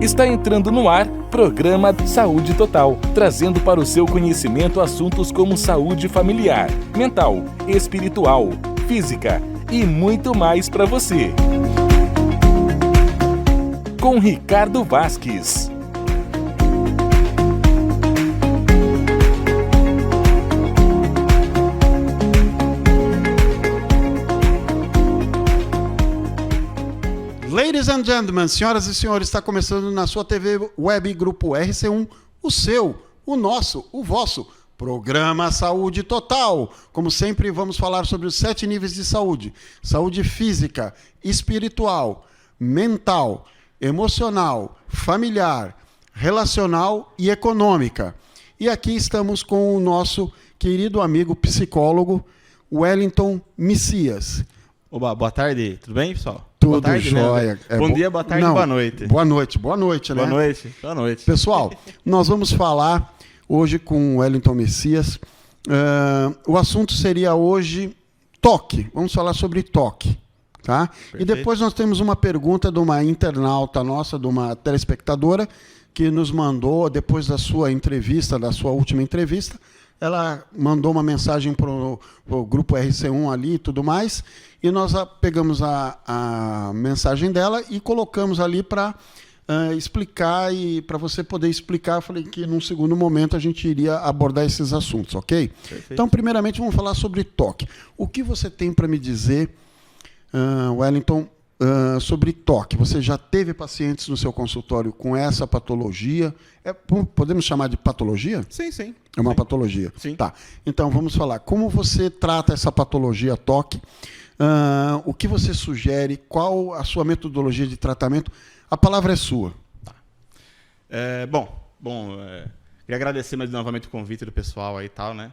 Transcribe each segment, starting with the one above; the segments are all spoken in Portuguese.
Está entrando no ar programa Saúde Total, trazendo para o seu conhecimento assuntos como saúde familiar, mental, espiritual, física e muito mais para você. Com Ricardo Vasques. Ladies and gentlemen, senhoras e senhores, está começando na sua TV Web Grupo RC1, o seu, o nosso, o vosso programa Saúde Total. Como sempre, vamos falar sobre os 7 níveis de saúde: saúde física, espiritual, mental, emocional, familiar, relacional e econômica. E aqui estamos com o nosso querido amigo psicólogo Wellington Messias. Oba, boa tarde, tudo bem, pessoal? Tudo boa tarde, jóia. Né? Bom dia, boa tarde, boa noite. Boa noite, né? Boa noite. Pessoal, nós vamos falar hoje com o Wellington Messias. O assunto seria hoje toque. Vamos falar sobre toque. Tá? E depois nós temos uma pergunta de uma internauta nossa, de uma telespectadora, que nos mandou, depois da sua entrevista, da sua última entrevista, ela mandou uma mensagem para o grupo RC1 ali e tudo mais, e nós pegamos a mensagem dela e colocamos ali para explicar, e para você poder explicar, eu falei que num segundo momento a gente iria abordar esses assuntos, ok? Perfeito. Então, primeiramente, vamos falar sobre toque. O que você tem para me dizer, Wellington, sobre toque? Você já teve pacientes no seu consultório com essa patologia? Podemos chamar de patologia? Sim. É uma patologia? Sim. Tá. Então, vamos falar. Como você trata essa patologia toque? O que você sugere? Qual a sua metodologia de tratamento? A palavra é sua. Tá. Queria agradecer mais novamente o convite do pessoal aí e tal, né?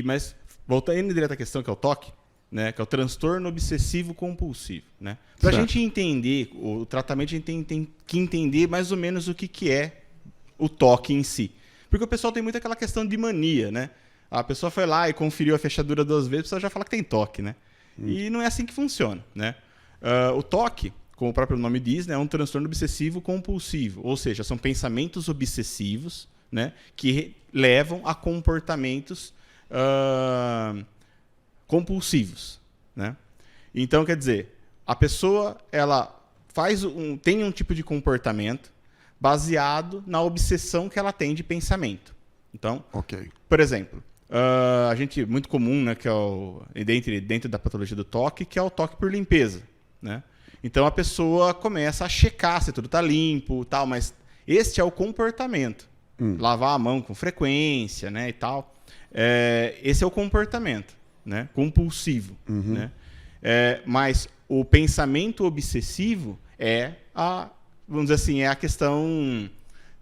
Mas, voltando direto à questão que é o toque, né, que é o transtorno obsessivo compulsivo, né? Para a gente entender o tratamento, a gente tem que entender mais ou menos o que é o toque em si. Porque o pessoal tem muito aquela questão de mania, né? A pessoa foi lá e conferiu a fechadura 2 vezes, a pessoa já fala que tem toque, né? E não é assim que funciona, né? O toque, como o próprio nome diz, né, é um transtorno obsessivo compulsivo, ou seja, são pensamentos obsessivos, né, que levam a comportamentos compulsivos, né? Então, quer dizer, a pessoa ela tem um tipo de comportamento baseado na obsessão que ela tem de pensamento. Então, por exemplo, a gente muito comum, né, que é dentro da patologia do toque, que é o toque por limpeza, né? Então a pessoa começa a checar se tudo está limpo, tal, mas este é o comportamento. Lavar a mão com frequência, né, e tal. Esse é o comportamento, né, compulsivo, né? Mas o pensamento obsessivo vamos dizer assim, é a questão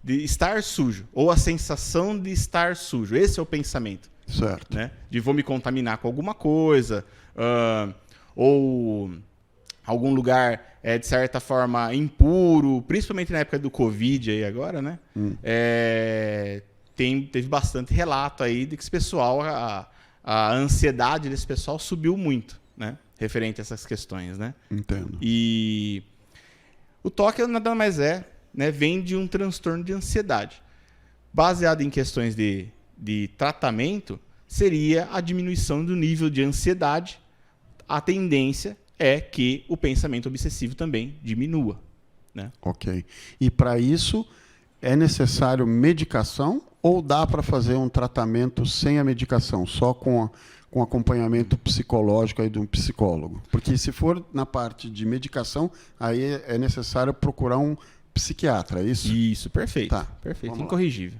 de estar sujo, ou a sensação de estar sujo. Esse é o pensamento. Certo. Né? De vou me contaminar com alguma coisa, ou algum lugar, de certa forma, impuro, principalmente na época do Covid aí agora, né? Teve bastante relato aí de que esse pessoal, a ansiedade desse pessoal subiu muito, né? Referente a essas questões, né? Entendo. E o toque nada mais né, vem de um transtorno de ansiedade. Baseado em questões de tratamento, seria a diminuição do nível de ansiedade. A tendência é que o pensamento obsessivo também diminua, né? Ok. E para isso é necessário medicação ou dá para fazer um tratamento sem a medicação, só com acompanhamento psicológico aí de um psicólogo? Porque se for na parte de medicação, aí é necessário procurar um psiquiatra, é isso? Isso, perfeito. Tá. Perfeito, incorrigível.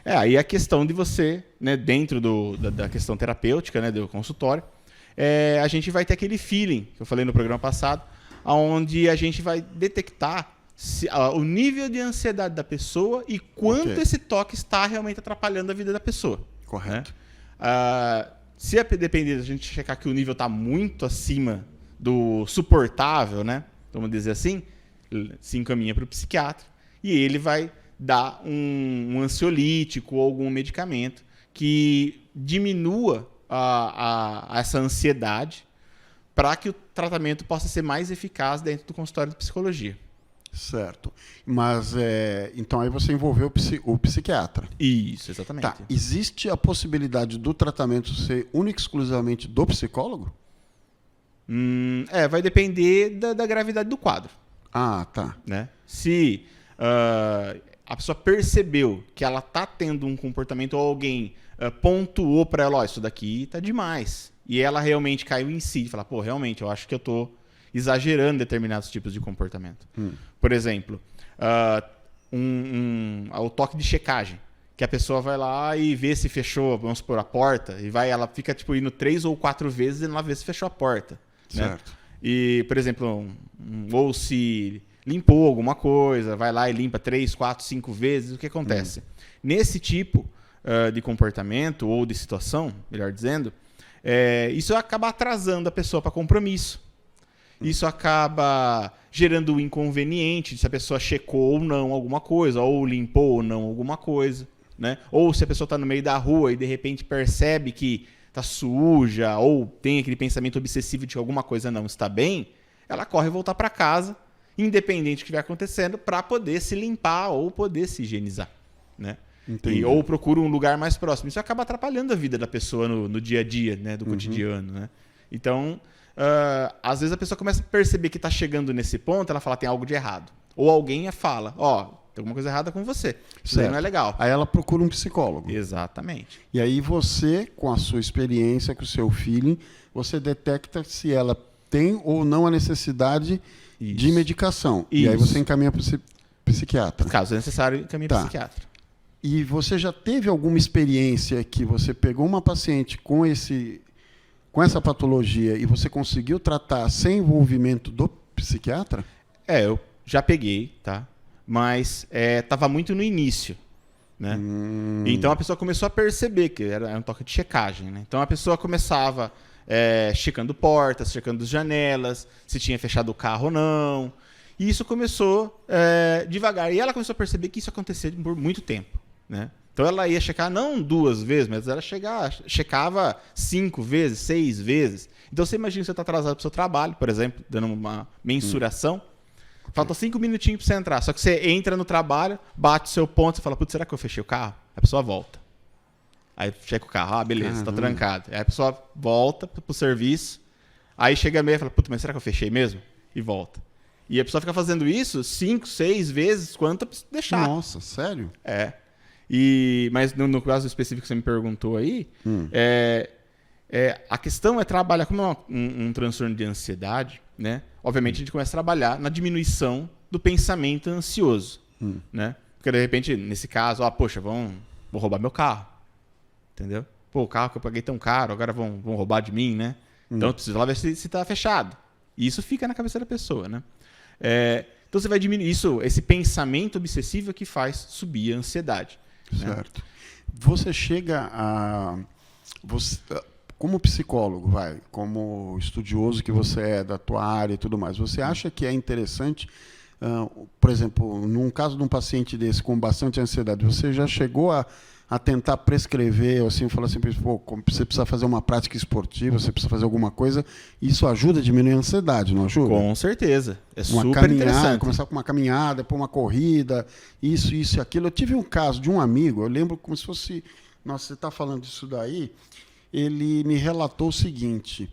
Aí a questão de você, né, dentro da questão terapêutica, né, do consultório, a gente vai ter aquele feeling, que eu falei no programa passado, onde a gente vai detectar o nível de ansiedade da pessoa e quanto esse toque está realmente atrapalhando a vida da pessoa. Correto. Né? Se depender da gente checar que o nível está muito acima do suportável, né, vamos dizer assim, se encaminha para o psiquiatra e ele vai dar um ansiolítico ou algum medicamento que diminua essa ansiedade para que o tratamento possa ser mais eficaz dentro do consultório de psicologia. Certo. Mas, então aí você envolveu o psiquiatra. Isso, exatamente. Tá. Existe a possibilidade do tratamento ser único e exclusivamente do psicólogo? Vai depender da gravidade do quadro. Ah, tá. Né? Se a pessoa percebeu que ela está tendo um comportamento, ou alguém pontuou para ela, isso daqui tá demais. E ela realmente caiu em si, e fala, pô, realmente, eu acho que eu tô exagerando determinados tipos de comportamento. Por exemplo, o toque de checagem, que a pessoa vai lá e vê se fechou, vamos supor, a porta, e ela fica tipo indo 3 ou 4 vezes e não vê se fechou a porta. Certo. Né? E, por exemplo, ou se limpou alguma coisa, vai lá e limpa 3, 4, 5 vezes, o que acontece? Nesse tipo de comportamento ou de situação, melhor dizendo, isso acaba atrasando a pessoa para compromisso. Isso acaba gerando um inconveniente se a pessoa checou ou não alguma coisa, ou limpou ou não alguma coisa, né? Ou se a pessoa está no meio da rua e de repente percebe que está suja, ou tem aquele pensamento obsessivo de que alguma coisa não está bem, ela corre voltar para casa, independente do que estiver acontecendo, para poder se limpar ou poder se higienizar, né? Ou procura um lugar mais próximo. Isso acaba atrapalhando a vida da pessoa no dia a dia, né? Do cotidiano, né? Então, às vezes a pessoa começa a perceber que está chegando nesse ponto, ela fala, tem algo de errado. Ou alguém fala, tem alguma coisa errada com você. Isso aí não é legal. Aí ela procura um psicólogo. Exatamente. E aí você, com a sua experiência, com o seu feeling, você detecta se ela tem ou não a necessidade de medicação. Isso. E aí você encaminha para o psiquiatra. Caso é necessário, encaminha para o psiquiatra. E você já teve alguma experiência que você pegou uma paciente com essa patologia e você conseguiu tratar sem envolvimento do psiquiatra? Eu já peguei, tá? Mas estava muito no início, né? Então a pessoa começou a perceber que era um toque de checagem, né? Então a pessoa começava checando portas, checando janelas, se tinha fechado o carro ou não. E isso começou devagar. E ela começou a perceber que isso acontecia por muito tempo, né? Então ela ia checar não 2 vezes, mas ela checava 5 vezes, 6 vezes. Então você imagina que você está atrasado para o seu trabalho, por exemplo, dando uma mensuração. Faltam 5 minutinhos para você entrar. Só que você entra no trabalho, bate o seu ponto, você fala, putz, será que eu fechei o carro? A pessoa volta. Aí checa o carro, beleza, está trancado. Aí a pessoa volta para o serviço, aí chega meio e fala, putz, mas será que eu fechei mesmo? E volta. E a pessoa fica fazendo isso 5, 6 vezes, quanto deixar. Nossa, sério? Mas no caso específico que você me perguntou aí, a questão é trabalhar como um transtorno de ansiedade, né? Obviamente a gente começa a trabalhar na diminuição do pensamento ansioso, né? Porque de repente, nesse caso, poxa, vou roubar meu carro, entendeu? Pô, o carro que eu paguei tão caro, agora vão roubar de mim, né? Então eu preciso lá ver se está fechado. E isso fica na cabeça da pessoa, né? Então você vai diminuir esse pensamento obsessivo que faz subir a ansiedade. Certo. Né? Você chega como psicólogo, como estudioso que você é da tua área e tudo mais, você acha que é interessante, por exemplo, num caso de um paciente desse com bastante ansiedade, você já chegou a tentar prescrever, assim, falar assim, pô, você precisa fazer uma prática esportiva, você precisa fazer alguma coisa, isso ajuda a diminuir a ansiedade, não ajuda? Com certeza. Super interessante. Começar com uma caminhada, depois uma corrida, isso e aquilo. Eu tive um caso de um amigo, eu lembro como se fosse... Nossa, você está falando disso daí, ele me relatou o seguinte,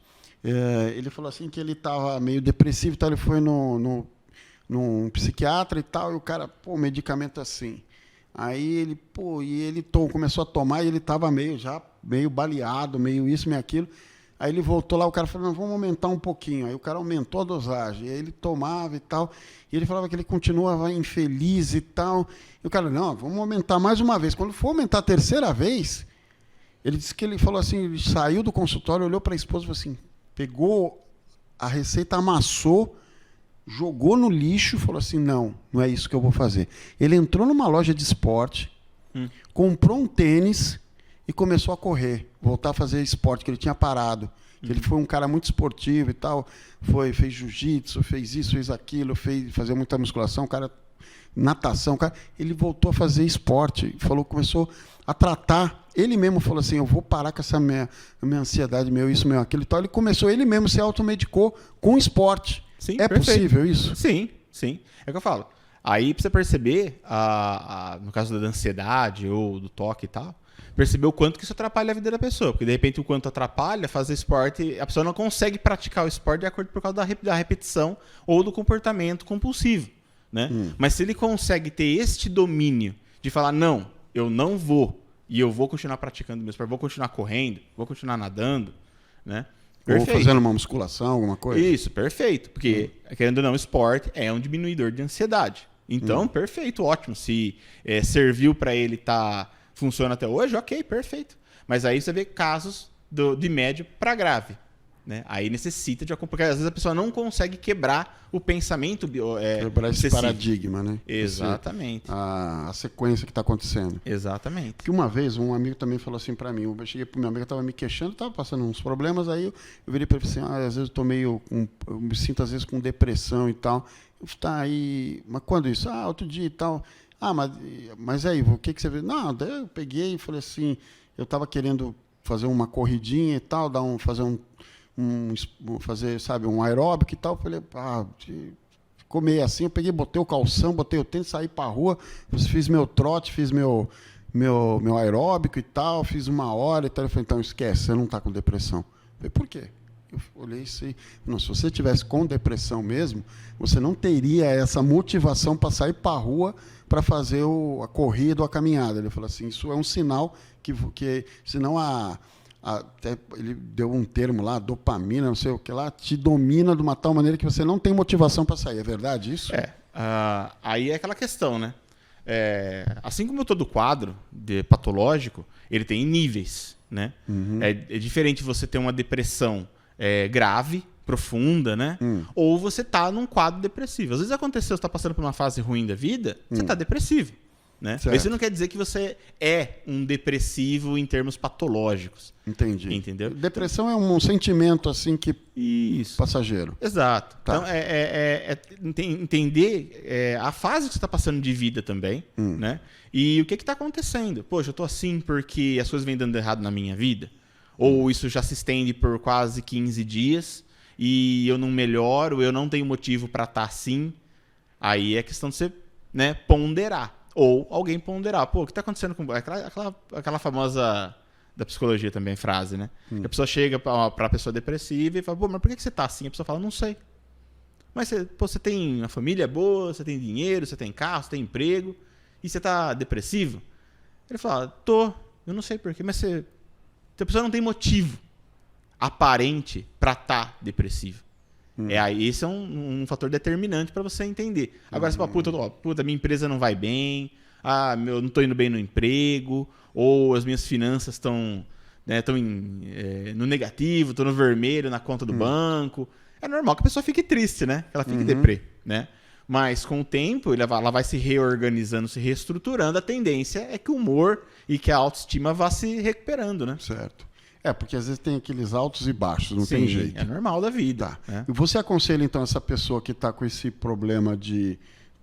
ele falou assim que ele estava meio depressivo, então ele foi num psiquiatra e tal, e o cara, pô, medicamento assim... Aí ele, começou a tomar e ele estava meio baleado, meio isso, meio aquilo. Aí ele voltou lá, o cara falou, não, vamos aumentar um pouquinho. Aí o cara aumentou a dosagem, aí ele tomava e tal. E ele falava que ele continuava infeliz e tal. E o cara, não, vamos aumentar mais uma vez. Quando for aumentar a 3ª vez, ele disse que ele falou assim, ele saiu do consultório, olhou para a esposa e falou assim, pegou a receita, amassou, jogou no lixo e falou assim, não é isso que eu vou fazer. Ele entrou numa loja de esporte, comprou um tênis e começou a correr, voltar a fazer esporte, que ele tinha parado. Ele foi um cara muito esportivo e tal, fez jiu-jitsu, fez isso, fez aquilo, fazia muita musculação, natação, ele voltou a fazer esporte, começou a tratar, ele mesmo falou assim, eu vou parar com essa minha ansiedade, isso, aquilo e tal. Ele mesmo se automedicou com esporte. Sim, perfeito. Possível isso? Sim, sim. É o que eu falo. Aí pra você perceber, no caso da ansiedade ou do toque e tal, perceber o quanto que isso atrapalha a vida da pessoa. Porque de repente o quanto atrapalha fazer esporte, a pessoa não consegue praticar o esporte de acordo por causa da repetição ou do comportamento compulsivo. Né? Mas se ele consegue ter este domínio de falar, não, eu não vou, e eu vou continuar praticando meu esporte, vou continuar correndo, vou continuar nadando, né? Ou fazendo uma musculação, alguma coisa. Isso, perfeito. Porque, querendo ou não, o esporte é um diminuidor de ansiedade. Então, perfeito, ótimo. Se serviu para ele funciona até hoje, ok, perfeito. Mas aí você vê casos de médio para grave. Né? Aí necessita de acompanhar, porque às vezes a pessoa não consegue quebrar o pensamento quebrar esse paradigma, né? Exatamente. A sequência que está acontecendo. Exatamente. Porque uma vez um amigo também falou assim para mim, eu cheguei pro meu amigo, estava me queixando, estava passando uns problemas, aí eu virei para ele assim, às vezes eu me sinto às vezes com depressão e tal. Tá aí, mas quando isso? Outro dia e tal. Mas aí, o que você fez? Não, daí eu peguei e falei assim, eu estava querendo fazer uma corridinha e tal, fazer, sabe, um aeróbico e tal. Falei, ficou meio assim, eu peguei, botei o calção, botei o tênis, saí pra rua, fiz meu trote, fiz meu aeróbico e tal, fiz 1 hora e tal. Eu falei, então esquece, você não tá com depressão. Eu falei, por quê? Eu olhei assim, não, se você tivesse com depressão mesmo, você não teria essa motivação para sair para a rua para fazer a corrida ou a caminhada. Ele falou assim, isso é um sinal que senão até ele deu um termo lá, dopamina, não sei o que lá, te domina de uma tal maneira que você não tem motivação para sair. É verdade isso? Aí é aquela questão, né? Assim como todo quadro patológico, ele tem níveis, né? É diferente você ter uma depressão grave, profunda, né? Ou você tá num quadro depressivo. Às vezes aconteceu, você tá passando por uma fase ruim da vida, você tá depressivo, né? Isso não quer dizer que você é um depressivo em termos patológicos. Entendi. Entendeu? Depressão é um sentimento assim que passageiro. Exato. Tá. Então entender a fase que você está passando de vida também, né? E o que está acontecendo? Poxa, eu tô assim porque as coisas vêm dando errado na minha vida. Ou isso já se estende por quase 15 dias e eu não melhoro, eu não tenho motivo para estar assim. Aí é questão de você, né, ponderar. Ou alguém ponderar. Pô, o que está acontecendo com... Aquela famosa da psicologia também, frase, né? A pessoa chega para a pessoa depressiva e fala, pô, mas por que você está assim? A pessoa fala, não sei. Mas você tem uma família boa, você tem dinheiro, você tem carro, você tem emprego e você está depressivo? Ele fala, eu não sei porquê, mas a pessoa não tem motivo aparente para estar depressivo. Esse é um fator determinante para você entender. Agora você fala, puta, minha empresa não vai bem, eu não estou indo bem no emprego, ou as minhas finanças estão no negativo, estou no vermelho na conta do banco. É normal que a pessoa fique triste, né? Que ela fique deprê, né? Mas com o tempo ela vai se reorganizando, se reestruturando. A tendência é que o humor e que a autoestima vá se recuperando, né? Certo. Porque às vezes tem aqueles altos e baixos, não tem jeito. É normal da vida. Tá. E você aconselha, então, essa pessoa que está com esse problema de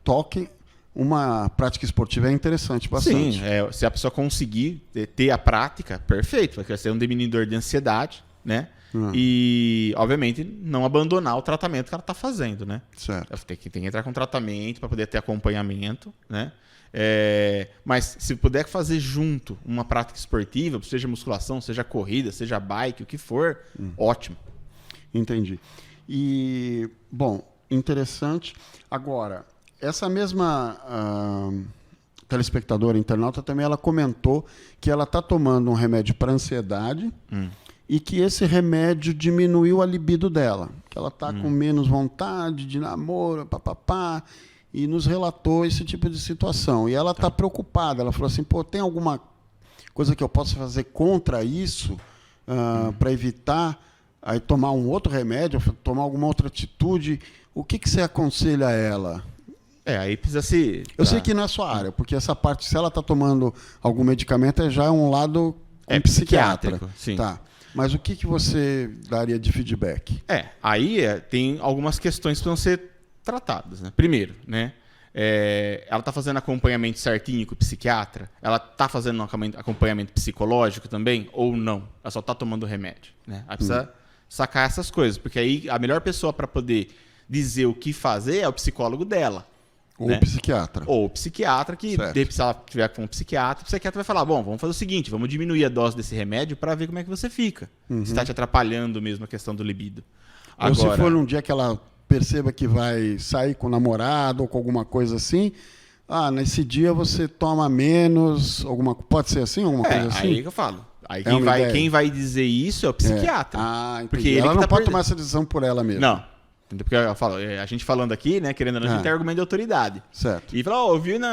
toque, uma prática esportiva é interessante bastante. Sim, se a pessoa conseguir ter a prática, perfeito. Vai ser um diminuidor de ansiedade, né? E, obviamente, não abandonar o tratamento que ela está fazendo, né? Certo. Tem que entrar com tratamento para poder ter acompanhamento, né? Mas se puder fazer junto uma prática esportiva, seja musculação, seja corrida, seja bike, o que for, ótimo. Entendi. E, bom, interessante. Agora, essa mesma telespectadora internauta também, ela comentou que ela está tomando um remédio para ansiedade e que esse remédio diminuiu a libido dela, que ela está com menos vontade de namoro, papapá, e nos relatou esse tipo de situação. E ela está preocupada, ela falou assim, tem alguma coisa que eu possa fazer contra isso, para evitar aí tomar um outro remédio, tomar alguma outra atitude? O que você aconselha a ela? Aí precisa se... Eu sei que não é sua área, porque essa parte, se ela está tomando algum medicamento, já é um lado com psiquiatra. Sim. Tá. Mas o que você daria de feedback? Aí tem algumas questões que precisam ser tratadas, né? Primeiro, né? Ela está fazendo acompanhamento certinho com o psiquiatra? Ela está fazendo um acompanhamento psicológico também? Ou não? Ela só está tomando remédio, né? Aí precisa sacar essas coisas, porque aí a melhor pessoa para poder dizer o que fazer é o psicólogo dela. Ou né? o psiquiatra. Ou o psiquiatra, que se ela tiver com um psiquiatra, o psiquiatra vai falar, bom, vamos fazer o seguinte, vamos diminuir a dose desse remédio para ver como é que você fica. Se está te atrapalhando mesmo a questão do libido. Ou se for num dia que ela perceba que vai sair com o namorado ou com alguma coisa assim, nesse dia você toma menos, pode ser assim, alguma coisa assim? Aí que eu falo. Aí quem vai dizer isso é o psiquiatra. Porque ela não pode tomar essa decisão por ela mesma. Não. Porque eu falo, a gente falando aqui, né, querendo ou não, a gente tem argumento de autoridade. Certo. E falou, eu vi no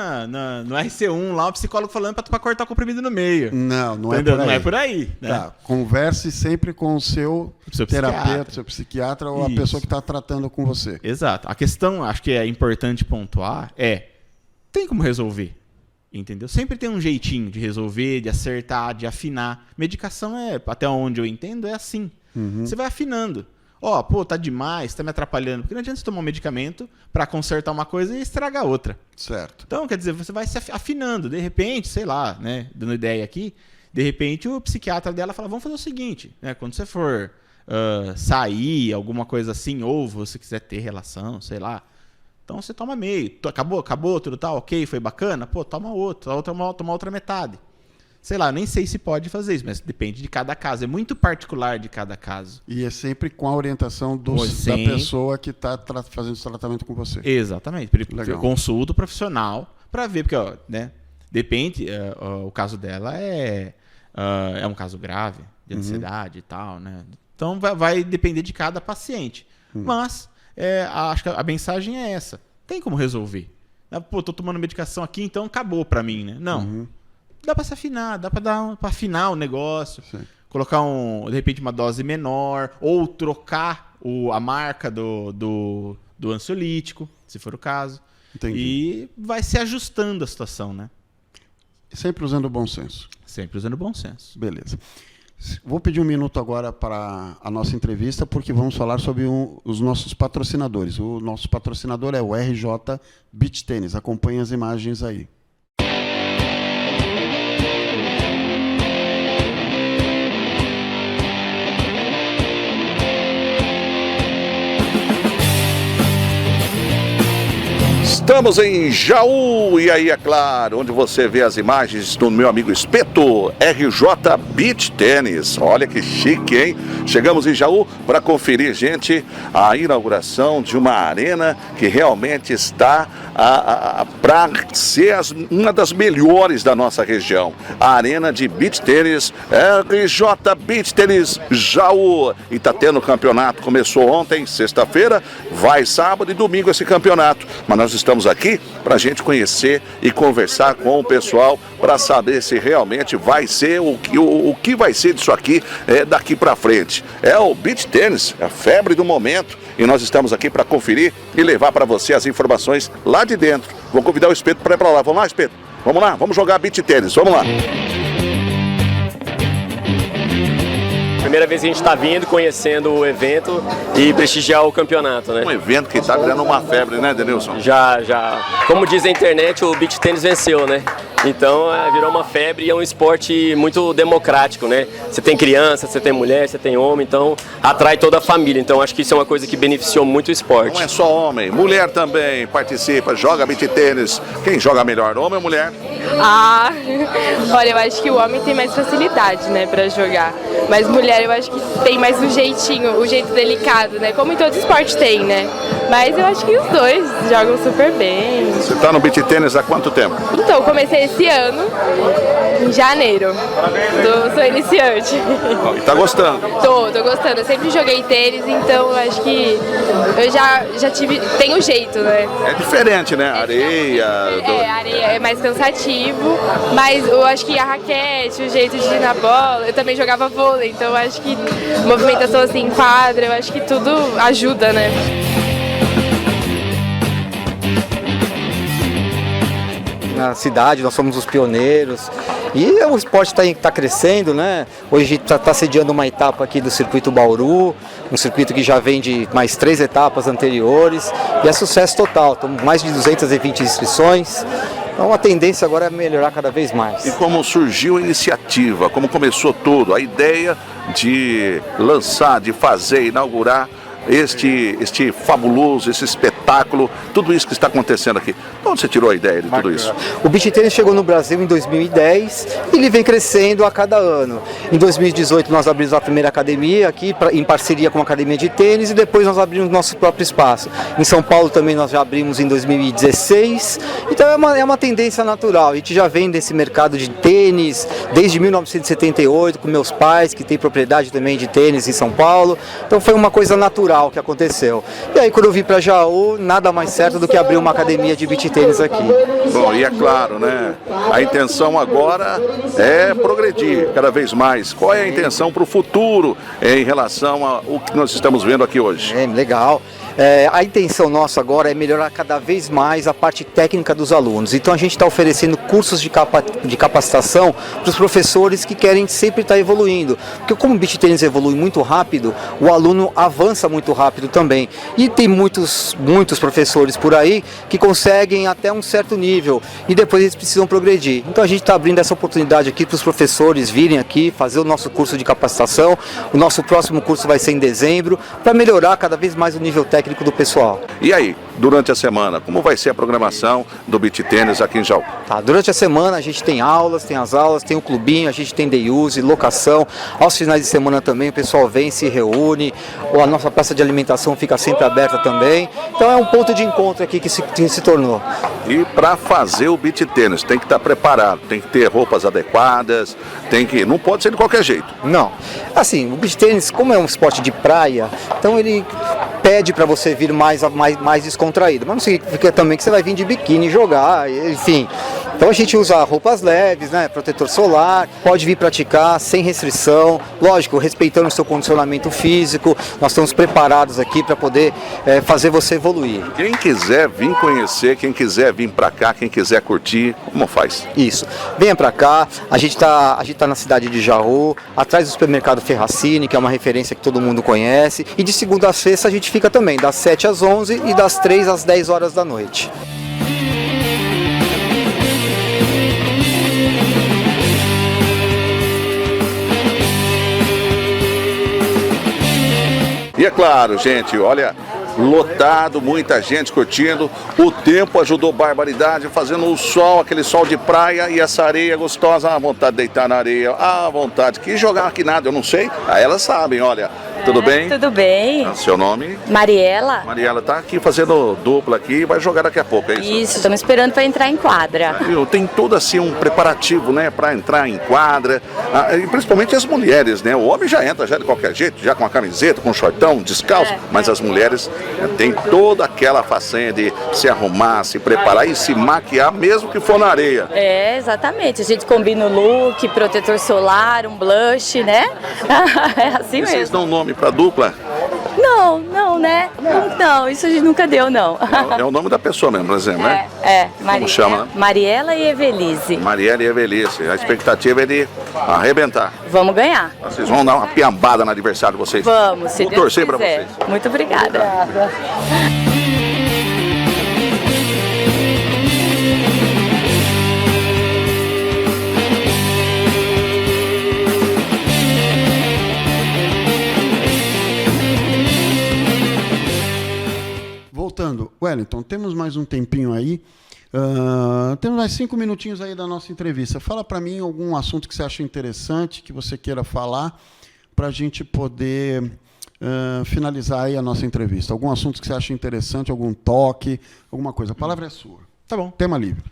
RC1 lá o psicólogo falando pra cortar o comprimido no meio. Não é por aí. Não é por aí. Né? Tá. Converse sempre com o seu terapeuta, seu psiquiatra ou a pessoa que está tratando com você. Exato. A questão, acho que é importante pontuar, tem como resolver. Entendeu? Sempre tem um jeitinho de resolver, de acertar, de afinar. Medicação até onde eu entendo, é assim. Você vai afinando. Tá demais, tá me atrapalhando. Porque não adianta você tomar um medicamento para consertar uma coisa e estragar outra. Certo. Então, quer dizer, você vai se afinando. De repente, sei lá, né, dando ideia aqui, de repente o psiquiatra dela fala, vamos fazer o seguinte, né, quando você for sair, alguma coisa assim, ou você quiser ter relação, sei lá, então você toma meio. Acabou, tudo tal, ok, foi bacana? Toma outro, toma outra metade. Sei lá, nem sei se pode fazer isso, mas depende de cada caso. É muito particular de cada caso. E é sempre com a orientação da pessoa que está fazendo esse tratamento com você. Exatamente. Consulta o profissional para ver, porque né, depende, o caso dela é um caso grave, de ansiedade e tal. Né? Então vai depender de cada paciente. Mas acho que a mensagem é essa. Tem como resolver. Tô tomando medicação aqui, então acabou para mim. Né? Não. Dá para se afinar, dá para afinar o negócio, colocar de repente uma dose menor, ou trocar a marca do ansiolítico, se for o caso. Entendi. E vai se ajustando a situação, né? Sempre usando o bom senso. Sempre usando o bom senso. Beleza. Vou pedir um minuto agora para a nossa entrevista, porque vamos falar sobre os nossos patrocinadores. O nosso patrocinador é o RJ Beach Tênis. Acompanhe as imagens aí. Estamos em Jaú, e aí, é claro, onde você vê as imagens do meu amigo Espeto, RJ Beach Tênis. Olha que chique, hein? Chegamos em Jaú para conferir, gente, a inauguração de uma arena que realmente está para ser uma das melhores da nossa região. A Arena de Beach Tênis, RJ Beach Tênis Jaú. E está tendo campeonato, começou ontem, sexta-feira, vai sábado e domingo esse campeonato. Mas nós estamos aqui para a gente conhecer e conversar com o pessoal para saber se realmente vai ser o que vai ser disso aqui daqui para frente. É o beach tênis, a febre do momento, e nós estamos aqui para conferir e levar para você as informações lá de dentro. Vou convidar o Espeto para ir para lá. Vamos lá, Espeto? Vamos lá, vamos jogar beach tênis, vamos lá. Primeira vez que a gente está vindo, conhecendo o evento e prestigiar o campeonato, né? Um evento que está virando uma febre, né, Denilson? Já. Como diz a internet, o beach tênis venceu, né? Então virou uma febre e é um esporte muito democrático, né? Você tem criança, você tem mulher, você tem homem, então atrai toda a família. Então acho que isso é uma coisa que beneficiou muito o esporte. Não é só homem, mulher também participa, joga beach tênis. Quem joga melhor, homem ou mulher? Olha, eu acho que o homem tem mais facilidade, né, pra jogar. Mas mulher eu acho que tem mais o jeitinho, o jeito delicado, né? Como em todo esporte tem, né? Mas eu acho que os dois jogam super bem. Você tá no beach tênis há quanto tempo? Então, comecei esse ano, em janeiro. Sou iniciante. E tá gostando? Tô gostando. Eu sempre joguei tênis, então eu acho que eu já tive... Tem o jeito, né? É diferente, né? Areia... areia é mais cansativo, mas eu acho que a raquete, o jeito de ir na bola, eu também jogava vôlei, então eu acho que movimentação assim, quadra, eu acho que tudo ajuda, né? Na cidade, nós somos os pioneiros e o esporte está crescendo, né? Hoje a gente está sediando uma etapa aqui do Circuito Bauru, um circuito que já vem de mais 3 etapas anteriores e é sucesso total, estamos mais de 220 inscrições. Então a tendência agora é melhorar cada vez mais. E como surgiu a iniciativa, como começou tudo, a ideia de lançar, de fazer, inaugurar este fabuloso, esse espetáculo, tudo isso que está acontecendo aqui? De onde você tirou a ideia de tudo isso? O Beach Tennis chegou no Brasil em 2010 e ele vem crescendo a cada ano. Em 2018 nós abrimos a primeira academia aqui, em parceria com a academia de tênis, e depois nós abrimos nosso próprio espaço. Em São Paulo também nós já abrimos em 2016, então é uma tendência natural. A gente já vem desse mercado de tênis desde 1978 com meus pais, que têm propriedade também de tênis em São Paulo, então foi uma coisa natural que aconteceu. E aí quando eu vim para Jaú, nada mais certo do que abrir uma academia de beach tênis aqui. Bom, e é claro, né? A intenção agora é progredir cada vez mais. Qual é a intenção para o futuro em relação ao que nós estamos vendo aqui hoje? Legal. A intenção nossa agora é melhorar cada vez mais a parte técnica dos alunos. Então a gente está oferecendo cursos de capacitação para os professores que querem sempre estar evoluindo. Porque como o beach tênis evolui muito rápido, o aluno avança muito rápido também. E tem muitos professores por aí que conseguem até um certo nível e depois eles precisam progredir. Então a gente está abrindo essa oportunidade aqui para os professores virem aqui, fazer o nosso curso de capacitação. O nosso próximo curso vai ser em dezembro, para melhorar cada vez mais o nível técnico do pessoal. E aí, durante a semana, como vai ser a programação do beach tênis aqui em Jaú? Durante a semana a gente tem aulas, tem as aulas, tem o clubinho, a gente tem day use, locação. Aos finais de semana também o pessoal vem, se reúne, ou a nossa praça de alimentação fica sempre aberta também. Então é um ponto de encontro aqui que se tornou. E para fazer o beach tênis tem que estar preparado, tem que ter roupas adequadas, não pode ser de qualquer jeito. Não. Assim, o beach tênis, como é um esporte de praia, então ele pede para você vir mais descontraído, mas não significa também que você vai vir de biquíni jogar, enfim. Então a gente usa roupas leves, né, protetor solar, pode vir praticar sem restrição, lógico, respeitando o seu condicionamento físico. Nós estamos preparados aqui para poder fazer você evoluir. Quem quiser vir conhecer, quem quiser vir para cá, quem quiser curtir, como faz? Isso, venha para cá, a gente tá na cidade de Jaú, atrás do supermercado Ferracini, que é uma referência que todo mundo conhece, e de segunda a sexta a gente fica também, das 7 às 11 e das 3 às 10 horas da noite. E é claro, gente, olha, lotado, muita gente curtindo, o tempo ajudou barbaridade, fazendo o sol, aquele sol de praia e essa areia gostosa, a vontade de deitar na areia, a vontade, que jogar aqui nada, eu não sei, elas sabem, olha. Tudo bem? Tudo bem. Seu nome? Mariela. Mariela tá aqui fazendo dupla aqui, vai jogar daqui a pouco, é isso? Isso, estamos esperando para entrar em quadra. Tem todo assim um preparativo, né, para entrar em quadra, e principalmente as mulheres, né? O homem já entra já de qualquer jeito, já com a camiseta, com shortão, descalço, mas as mulheres têm toda aquela façanha de se arrumar, se preparar e se maquiar mesmo que for na areia. Exatamente. A gente combina o look, protetor solar, um blush, né? É assim mesmo. Vocês dão nome para dupla? Não, né? Não, isso a gente nunca deu, não. É o nome da pessoa mesmo, por exemplo, né? Como chama, né? Mariela e Evelise. Mariela e Evelise. A expectativa é de arrebentar. Vamos ganhar. Vocês vão dar uma piambada no aniversário de vocês. Vamos, se Vou Deus torcer para quiser. vocês. Muito obrigada. Voltando, Wellington, temos mais um tempinho aí. Temos mais 5 minutinhos aí da nossa entrevista. Fala para mim algum assunto que você acha interessante, que você queira falar, para a gente poder finalizar aí a nossa entrevista. Algum assunto que você acha interessante, algum toque, alguma coisa. A palavra é sua. Tá bom. Tema livre.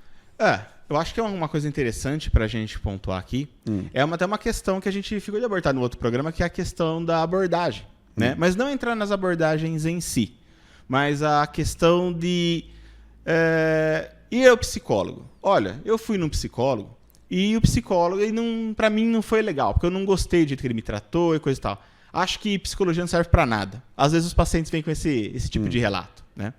Eu acho que é uma coisa interessante para a gente pontuar aqui. É até uma questão que a gente ficou de abordar no outro programa, que é a questão da abordagem. Né? Mas não entrar nas abordagens em si, mas a questão de... E o psicólogo? Olha, eu fui num psicólogo e o psicólogo, para mim, não foi legal, porque eu não gostei do jeito que ele me tratou e coisa e tal. Acho que psicologia não serve para nada. Às vezes os pacientes vêm com esse tipo de relato. Né?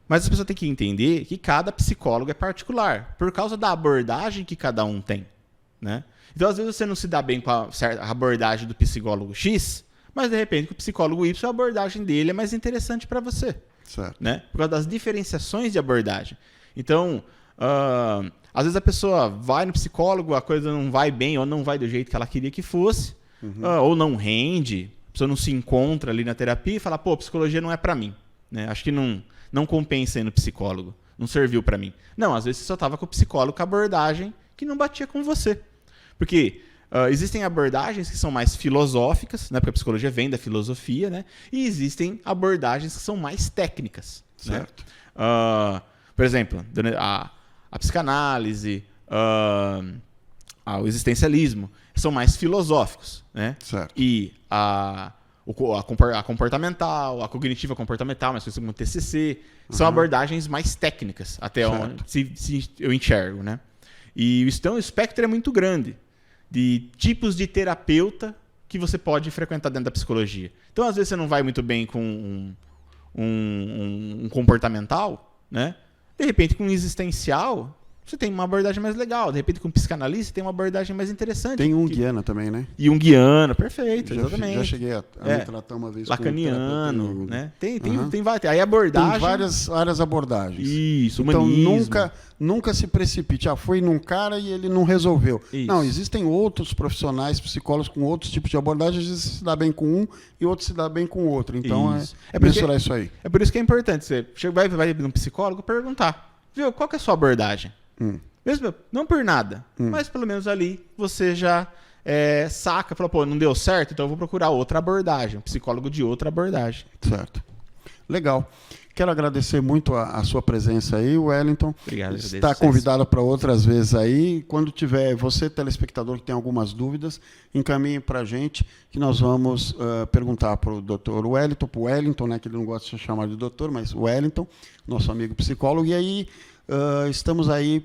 Mas as pessoas têm que entender que cada psicólogo é particular, por causa da abordagem que cada um tem. Né? Então, às vezes, você não se dá bem com a abordagem do psicólogo X, mas, de repente, com o psicólogo Y, a abordagem dele é mais interessante para você. Certo. Né? Por causa das diferenciações de abordagem. Então, às vezes a pessoa vai no psicólogo, a coisa não vai bem ou não vai do jeito que ela queria que fosse, ou não rende. A pessoa não se encontra ali na terapia e fala, pô, psicologia não é para mim, né? Acho que não compensa ir no psicólogo, não serviu para mim. Não, às vezes você só estava com o psicólogo com a abordagem que não batia com você. Porque existem abordagens que são mais filosóficas, né? Porque a psicologia vem da filosofia, né? E existem abordagens que são mais técnicas. Certo. Né? Por exemplo, a psicanálise, o existencialismo, são mais filosóficos. Né? Certo. E a comportamental, a cognitiva comportamental, mais conhecida como TCC, são abordagens mais técnicas, até onde se eu enxergo. Né? E então, o espectro é muito grande de tipos de terapeuta que você pode frequentar dentro da psicologia. Então, às vezes, você não vai muito bem com um comportamental, né? De repente, com um existencial, você tem uma abordagem mais legal. De repente, com um psicanalista, tem uma abordagem mais interessante. Tem Jungiana também, né? Jungiana, perfeito, exatamente. Já cheguei a me tratar uma vez lacaniano, com um né? Tem várias. Aí abordagem... Tem várias abordagens. Isso, então, humanismo. nunca se precipite. Foi num cara e ele não resolveu. Isso. Não, existem outros profissionais, psicólogos com outros tipos de abordagens. Às vezes se dá bem com um e outro se dá bem com o outro. Então, mensurar isso aí. É por isso que é importante. Você vai num psicólogo perguntar. Viu, qual que é a sua abordagem? Mesmo, não por nada, mas pelo menos ali você já saca, fala, pô, não deu certo, então eu vou procurar outra abordagem, um psicólogo de outra abordagem. Certo. Legal. Quero agradecer muito a sua presença aí, Wellington. Obrigado. Está convidado para outras vezes aí. Quando tiver, você, telespectador, que tem algumas dúvidas, encaminhe para a gente, que nós vamos perguntar para o doutor Wellington, para o Wellington, né, que ele não gosta de ser chamado de doutor, mas o Wellington, nosso amigo psicólogo. E aí estamos aí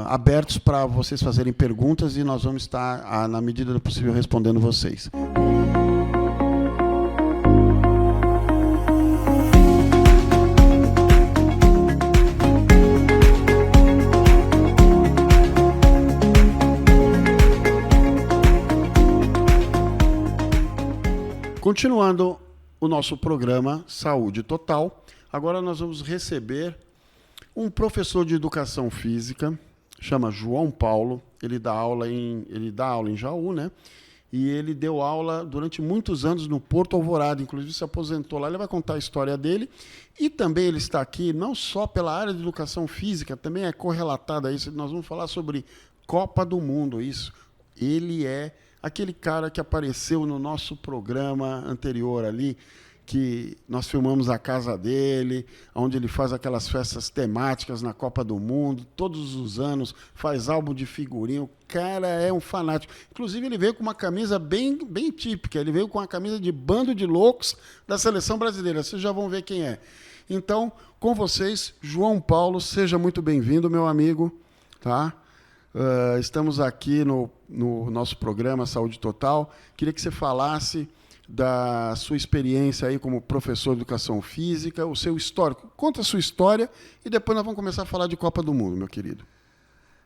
abertos para vocês fazerem perguntas e nós vamos estar, na medida do possível, respondendo vocês. Continuando o nosso programa Saúde Total, agora nós vamos receber um professor de educação física, chama João Paulo. Ele dá aula em Jaú, né? E ele deu aula durante muitos anos no Porto Alvorada, inclusive se aposentou lá. Ele vai contar a história dele. E também ele está aqui não só pela área de educação física, também é correlatado a isso. Nós vamos falar sobre Copa do Mundo, isso. Ele é aquele cara que apareceu no nosso programa anterior ali, que nós filmamos a casa dele, onde ele faz aquelas festas temáticas na Copa do Mundo, todos os anos, faz álbum de figurinha. O cara é um fanático. Inclusive, ele veio com uma camisa bem típica. Ele veio com a camisa de Bando de Loucos da Seleção Brasileira. Vocês já vão ver quem é. Então, com vocês, João Paulo, seja muito bem-vindo, meu amigo. Tá? Estamos aqui no nosso programa Saúde Total. Queria que você falasse da sua experiência aí como professor de educação física, o seu histórico. Conta a sua história e depois nós vamos começar a falar de Copa do Mundo, meu querido.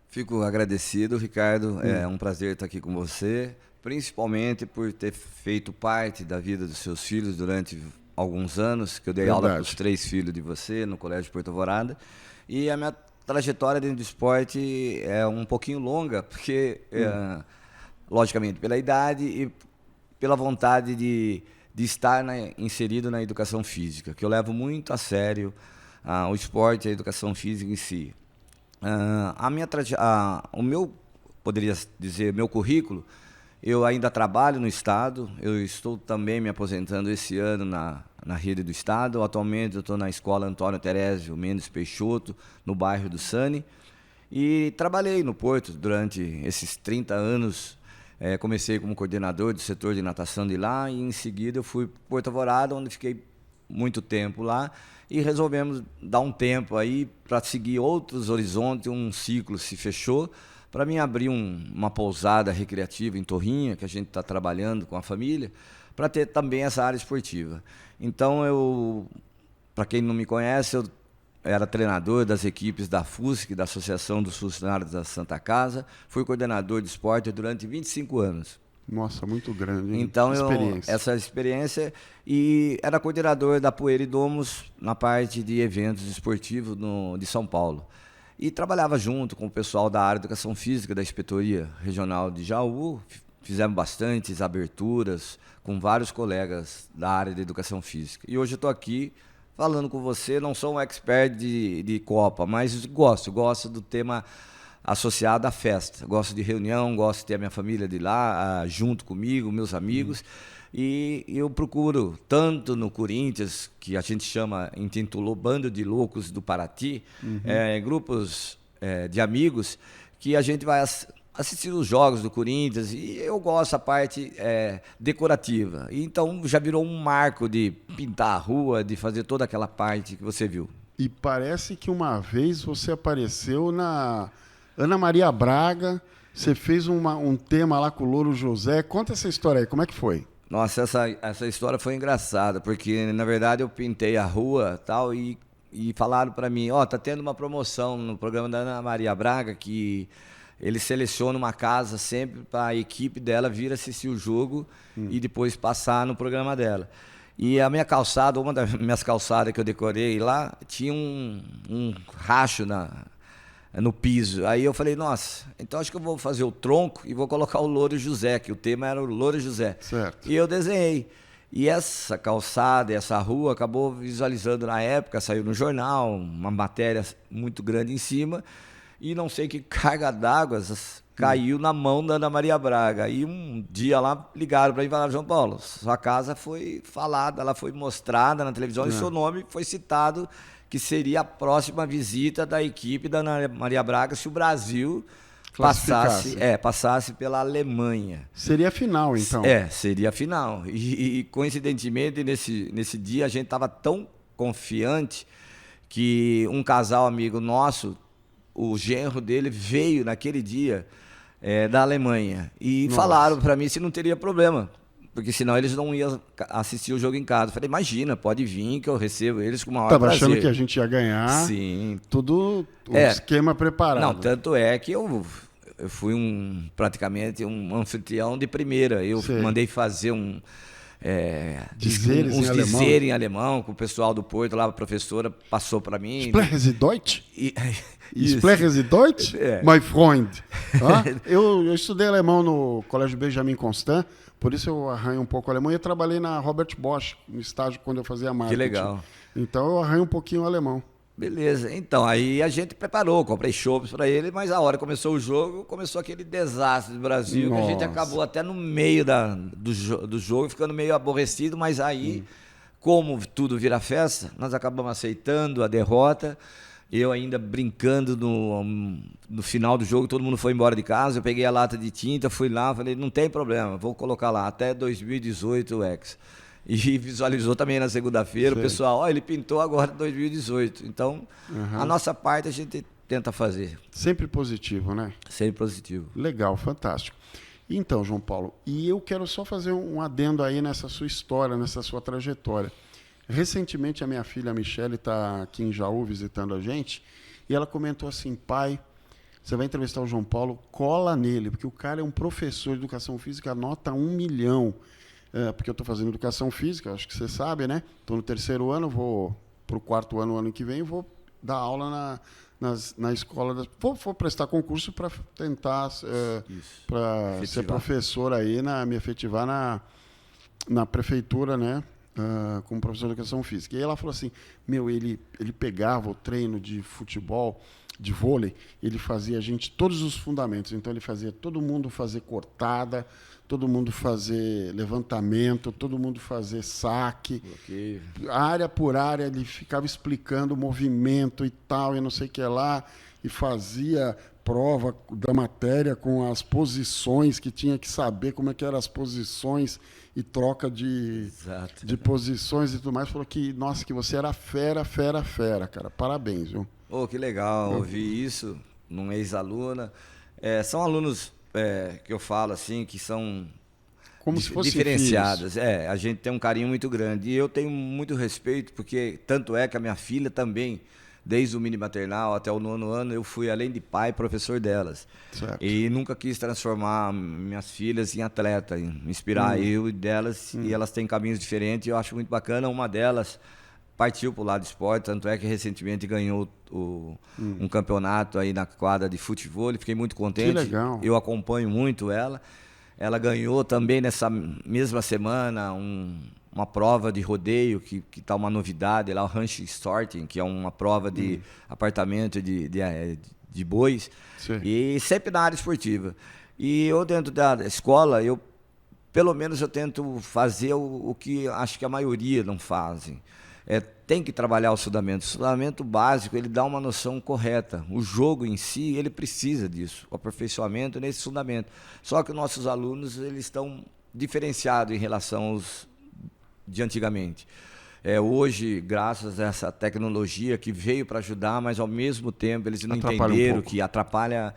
Fico agradecido, Ricardo. É um prazer estar aqui com você, principalmente por ter feito parte da vida dos seus filhos durante alguns anos, que eu dei aula para os 3 filhos de você no Colégio Porto Alvorada. E a minha trajetória dentro do esporte é um pouquinho longa, porque, logicamente, pela idade e pela vontade de estar inserido na educação física, que eu levo muito a sério o esporte e a educação física em si. Poderia dizer, meu currículo, eu ainda trabalho no Estado, eu estou também me aposentando esse ano na rede do Estado. Atualmente eu estou na Escola Antônio Terésio Mendes Peixoto, no bairro do Sani, e trabalhei no Porto durante esses 30 anos. Comecei como coordenador do setor de natação de lá e em seguida eu fui para Porto Alvorada, onde fiquei muito tempo lá e resolvemos dar um tempo aí para seguir outros horizontes. Um ciclo se fechou para mim abrir uma pousada recreativa em Torrinha, que a gente está trabalhando com a família, para ter também essa área esportiva. Então, para quem não me conhece, eu era treinador das equipes da FUSC, da Associação dos Funcionários da Santa Casa. Fui coordenador de esporte durante 25 anos. Nossa, muito grande, hein? Então, essa experiência. E era coordenador da Poeira e Domos na parte de eventos esportivos de São Paulo. E trabalhava junto com o pessoal da área de educação física da Inspetoria Regional de Jaú. fizemos bastantes aberturas com vários colegas da área de educação física. E hoje eu estou aqui falando com você, não sou um expert de Copa, mas gosto do tema associado à festa. Gosto de reunião, gosto de ter a minha família de lá, junto comigo, meus amigos. E eu procuro, tanto no Corinthians, que a gente intitulou Bando de Loucos do Paraty, grupos de amigos, que a gente vai assistir os jogos do Corinthians, e eu gosto da parte decorativa. E então já virou um marco de pintar a rua, de fazer toda aquela parte que você viu. E parece que uma vez você apareceu na Ana Maria Braga, você fez um tema lá com o Louro José. Conta essa história aí, como é que foi? Nossa, essa história foi engraçada, porque na verdade eu pintei a rua tal, e falaram para mim, tá tendo uma promoção no programa da Ana Maria Braga, que ele seleciona uma casa sempre para a equipe dela vir assistir o jogo e depois passar no programa dela. E a minha calçada, uma das minhas calçadas que eu decorei lá, tinha um racho no piso. Aí eu falei, nossa, então acho que eu vou fazer o tronco e vou colocar o Louro José, que o tema era o Louro José. Certo. E eu desenhei. E essa calçada, essa rua, acabou visualizando na época, saiu no jornal, uma matéria muito grande em cima, e não sei que carga d'água caiu na mão da Ana Maria Braga. Aí um dia lá ligaram para mim e falaram, João Paulo, sua casa foi falada, ela foi mostrada na televisão e seu nome foi citado, que seria a próxima visita da equipe da Ana Maria Braga se o Brasil passasse pela Alemanha. Seria a final, então. Seria a final. E coincidentemente, nesse dia, a gente estava tão confiante que um casal amigo nosso, o genro dele, veio naquele dia da Alemanha. E falaram para mim se não teria problema, porque senão eles não iam assistir o jogo em casa. Eu falei, imagina, pode vir que eu recebo eles com uma hora prazer. Estava achando que a gente ia ganhar. Sim. Tudo esquema preparado. Não, tanto é que eu fui praticamente um anfitrião de primeira. Eu mandei fazer uns dizeres em alemão com o pessoal do Porto lá, a professora passou para mim. Sprechen Sie Deutsch? Sprechen Sie Deutsch? My Freund. Eu estudei alemão no Colégio Benjamin Constant, por isso eu arranho um pouco alemão. E eu trabalhei na Robert Bosch, no estágio quando eu fazia marketing. Que legal. Então eu arranho um pouquinho alemão. Beleza, então aí a gente preparou, comprei chopps para ele, mas a hora que começou o jogo, começou aquele desastre do Brasil, que a gente acabou até no meio do jogo, ficando meio aborrecido, mas aí, como tudo vira festa, nós acabamos aceitando a derrota, eu ainda brincando no final do jogo, todo mundo foi embora de casa, eu peguei a lata de tinta, fui lá, falei, não tem problema, vou colocar lá, até 2018 o X. E visualizou também na segunda-feira, o pessoal, ele pintou agora 2018. Então, a nossa parte a gente tenta fazer. Sempre positivo, né? Sempre positivo. Legal, fantástico. Então, João Paulo, e eu quero só fazer um adendo aí nessa sua história, nessa sua trajetória. Recentemente, a minha filha, a Michele, está aqui em Jaú visitando a gente, e ela comentou assim, pai, você vai entrevistar o João Paulo, cola nele, porque o cara é um professor de educação física, nota 1 milhão. Porque eu estou fazendo educação física, acho que você sabe, né? Estou no 3º ano, vou para o 4º ano que vem, vou dar aula na escola. Vou prestar concurso para tentar para ser professor aí, me efetivar na prefeitura, né? Como professor de educação física. E aí ela falou assim, ele pegava o treino de futebol, de vôlei, ele fazia todos os fundamentos. Então ele fazia todo mundo fazer cortada, todo mundo fazer levantamento, todo mundo fazer saque, área por área, ele ficava explicando o movimento e tal, e não sei o que lá, e fazia prova da matéria com as posições, que tinha que saber como é que eram as posições e troca de posições e tudo mais. Falou que, nossa, que você era fera, cara. Parabéns, viu? Que legal ouvir isso num ex-aluna. São alunos que eu falo assim, que são como se fossem diferenciadas. A gente tem um carinho muito grande. E eu tenho muito respeito, porque tanto é que a minha filha também, desde o mini maternal até o 9º ano, eu fui, além de pai, professor delas. Certo. E nunca quis transformar minhas filhas em atleta, inspirar eu e delas, e elas têm caminhos diferentes, e eu acho muito bacana. Uma delas partiu para o lado do esporte, tanto é que recentemente ganhou um campeonato aí na quadra de futebol, fiquei muito contente. Que legal. Eu acompanho muito ela. Ela ganhou também nessa mesma semana uma prova de rodeio, que está uma novidade lá, o Ranch Sorting, que é uma prova de apartamento de bois, Sim. e sempre na área esportiva. E eu, dentro da escola, pelo menos eu tento fazer o que acho que a maioria não fazem. Tem que trabalhar o fundamento. O fundamento básico, ele dá uma noção correta. O jogo em si, ele precisa disso, o aperfeiçoamento nesse fundamento. Só que nossos alunos, eles estão diferenciados em relação aos de antigamente. Hoje, graças a essa tecnologia que veio para ajudar, mas ao mesmo tempo eles não entenderam que atrapalha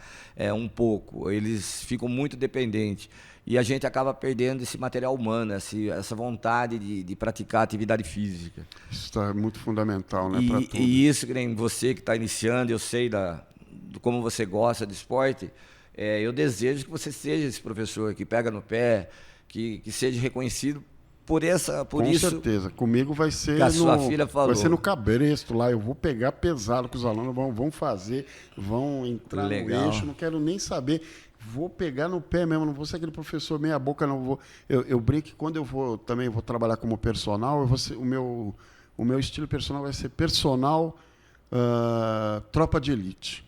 um pouco. Eles ficam muito dependentes. E a gente acaba perdendo esse material humano, essa vontade de praticar atividade física. Isso é muito fundamental, né? Para tudo. E isso, que nem você que está iniciando, eu sei do como você gosta de esporte, eu desejo que você seja esse professor que pega no pé, que seja reconhecido por isso. Com certeza. Comigo vai ser que a sua filha falou. Vai ser no cabresto lá. Eu vou pegar pesado que os alunos vão fazer, vão entrar no eixo. Não quero nem saber. Vou pegar no pé mesmo. Não vou ser aquele professor meia boca. Não vou. Eu brinco que quando eu também vou trabalhar como personal, o meu estilo personal vai ser personal tropa de elite.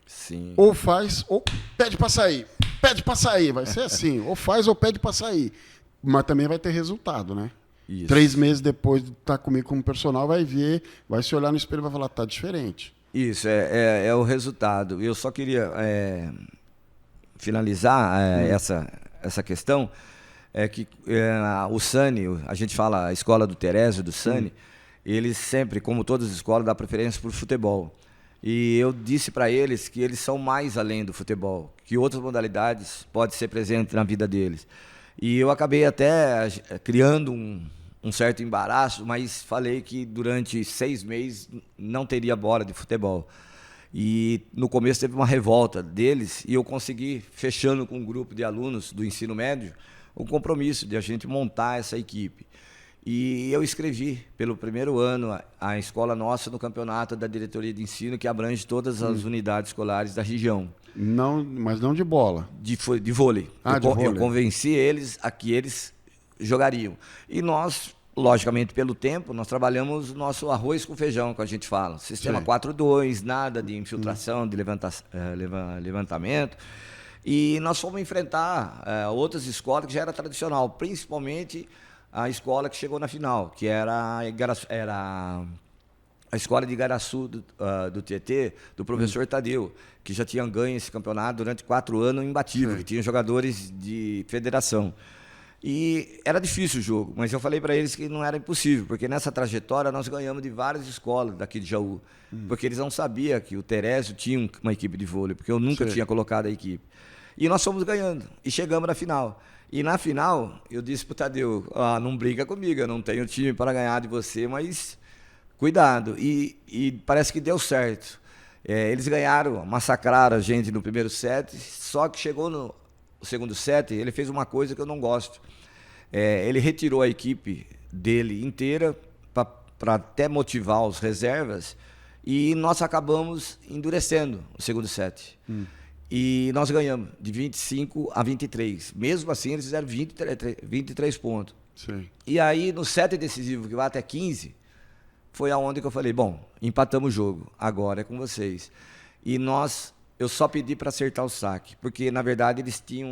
Sim. Ou faz ou pede para sair. Pede para sair. Vai ser assim. Ou faz ou pede para sair. Mas também vai ter resultado, né? Isso. 3 meses depois de estar comigo como personal, vai ver, vai se olhar no espelho e vai falar, tá diferente. Isso, é o resultado. Eu só queria finalizar essa questão, que o SANI, a gente fala a escola do Terésio, do SANI, eles sempre, como todas as escolas, dão preferência para o futebol. E eu disse para eles que eles são mais além do futebol, que outras modalidades podem ser presentes na vida deles. E eu acabei até criando um certo embaraço, mas falei que durante 6 meses não teria bola de futebol. E no começo teve uma revolta deles e eu consegui, fechando com um grupo de alunos do ensino médio, o compromisso de a gente montar essa equipe. E eu escrevi, pelo primeiro ano, a escola nossa no campeonato da diretoria de ensino, que abrange todas as unidades escolares da região. Não, mas não de bola. De vôlei. De vôlei. Eu convenci eles a que eles jogariam. E nós, logicamente, pelo tempo, nós trabalhamos o nosso arroz com feijão, que a gente fala. Sistema 4-2, nada de infiltração, de levantamento. E nós fomos enfrentar outras escolas que já era tradicional, principalmente a escola que chegou na final, que era a escola de Igaraçu do Tietê, do professor Tadeu, que já tinha ganho esse campeonato durante 4 anos imbatível, que tinha jogadores de federação. E era difícil o jogo, mas eu falei para eles que não era impossível, porque nessa trajetória nós ganhamos de várias escolas daqui de Jaú, porque eles não sabiam que o Terésio tinha uma equipe de vôlei, porque eu nunca tinha colocado a equipe. E nós fomos ganhando, e chegamos na final. E na final, eu disse para o Tadeu, não briga comigo, eu não tenho time para ganhar de você, mas cuidado. E parece que deu certo. Eles ganharam, massacraram a gente no primeiro set, só que chegou no segundo set, ele fez uma coisa que eu não gosto. Ele retirou a equipe dele inteira para até motivar os reservas, e nós acabamos endurecendo o segundo set. E nós ganhamos de 25-23. Mesmo assim, eles fizeram 23 pontos. Sim. E aí, no set decisivo, que vai até 15, foi aonde que eu falei, bom, empatamos o jogo, agora é com vocês. E eu só pedi para acertar o saque, porque, na verdade, eles tinham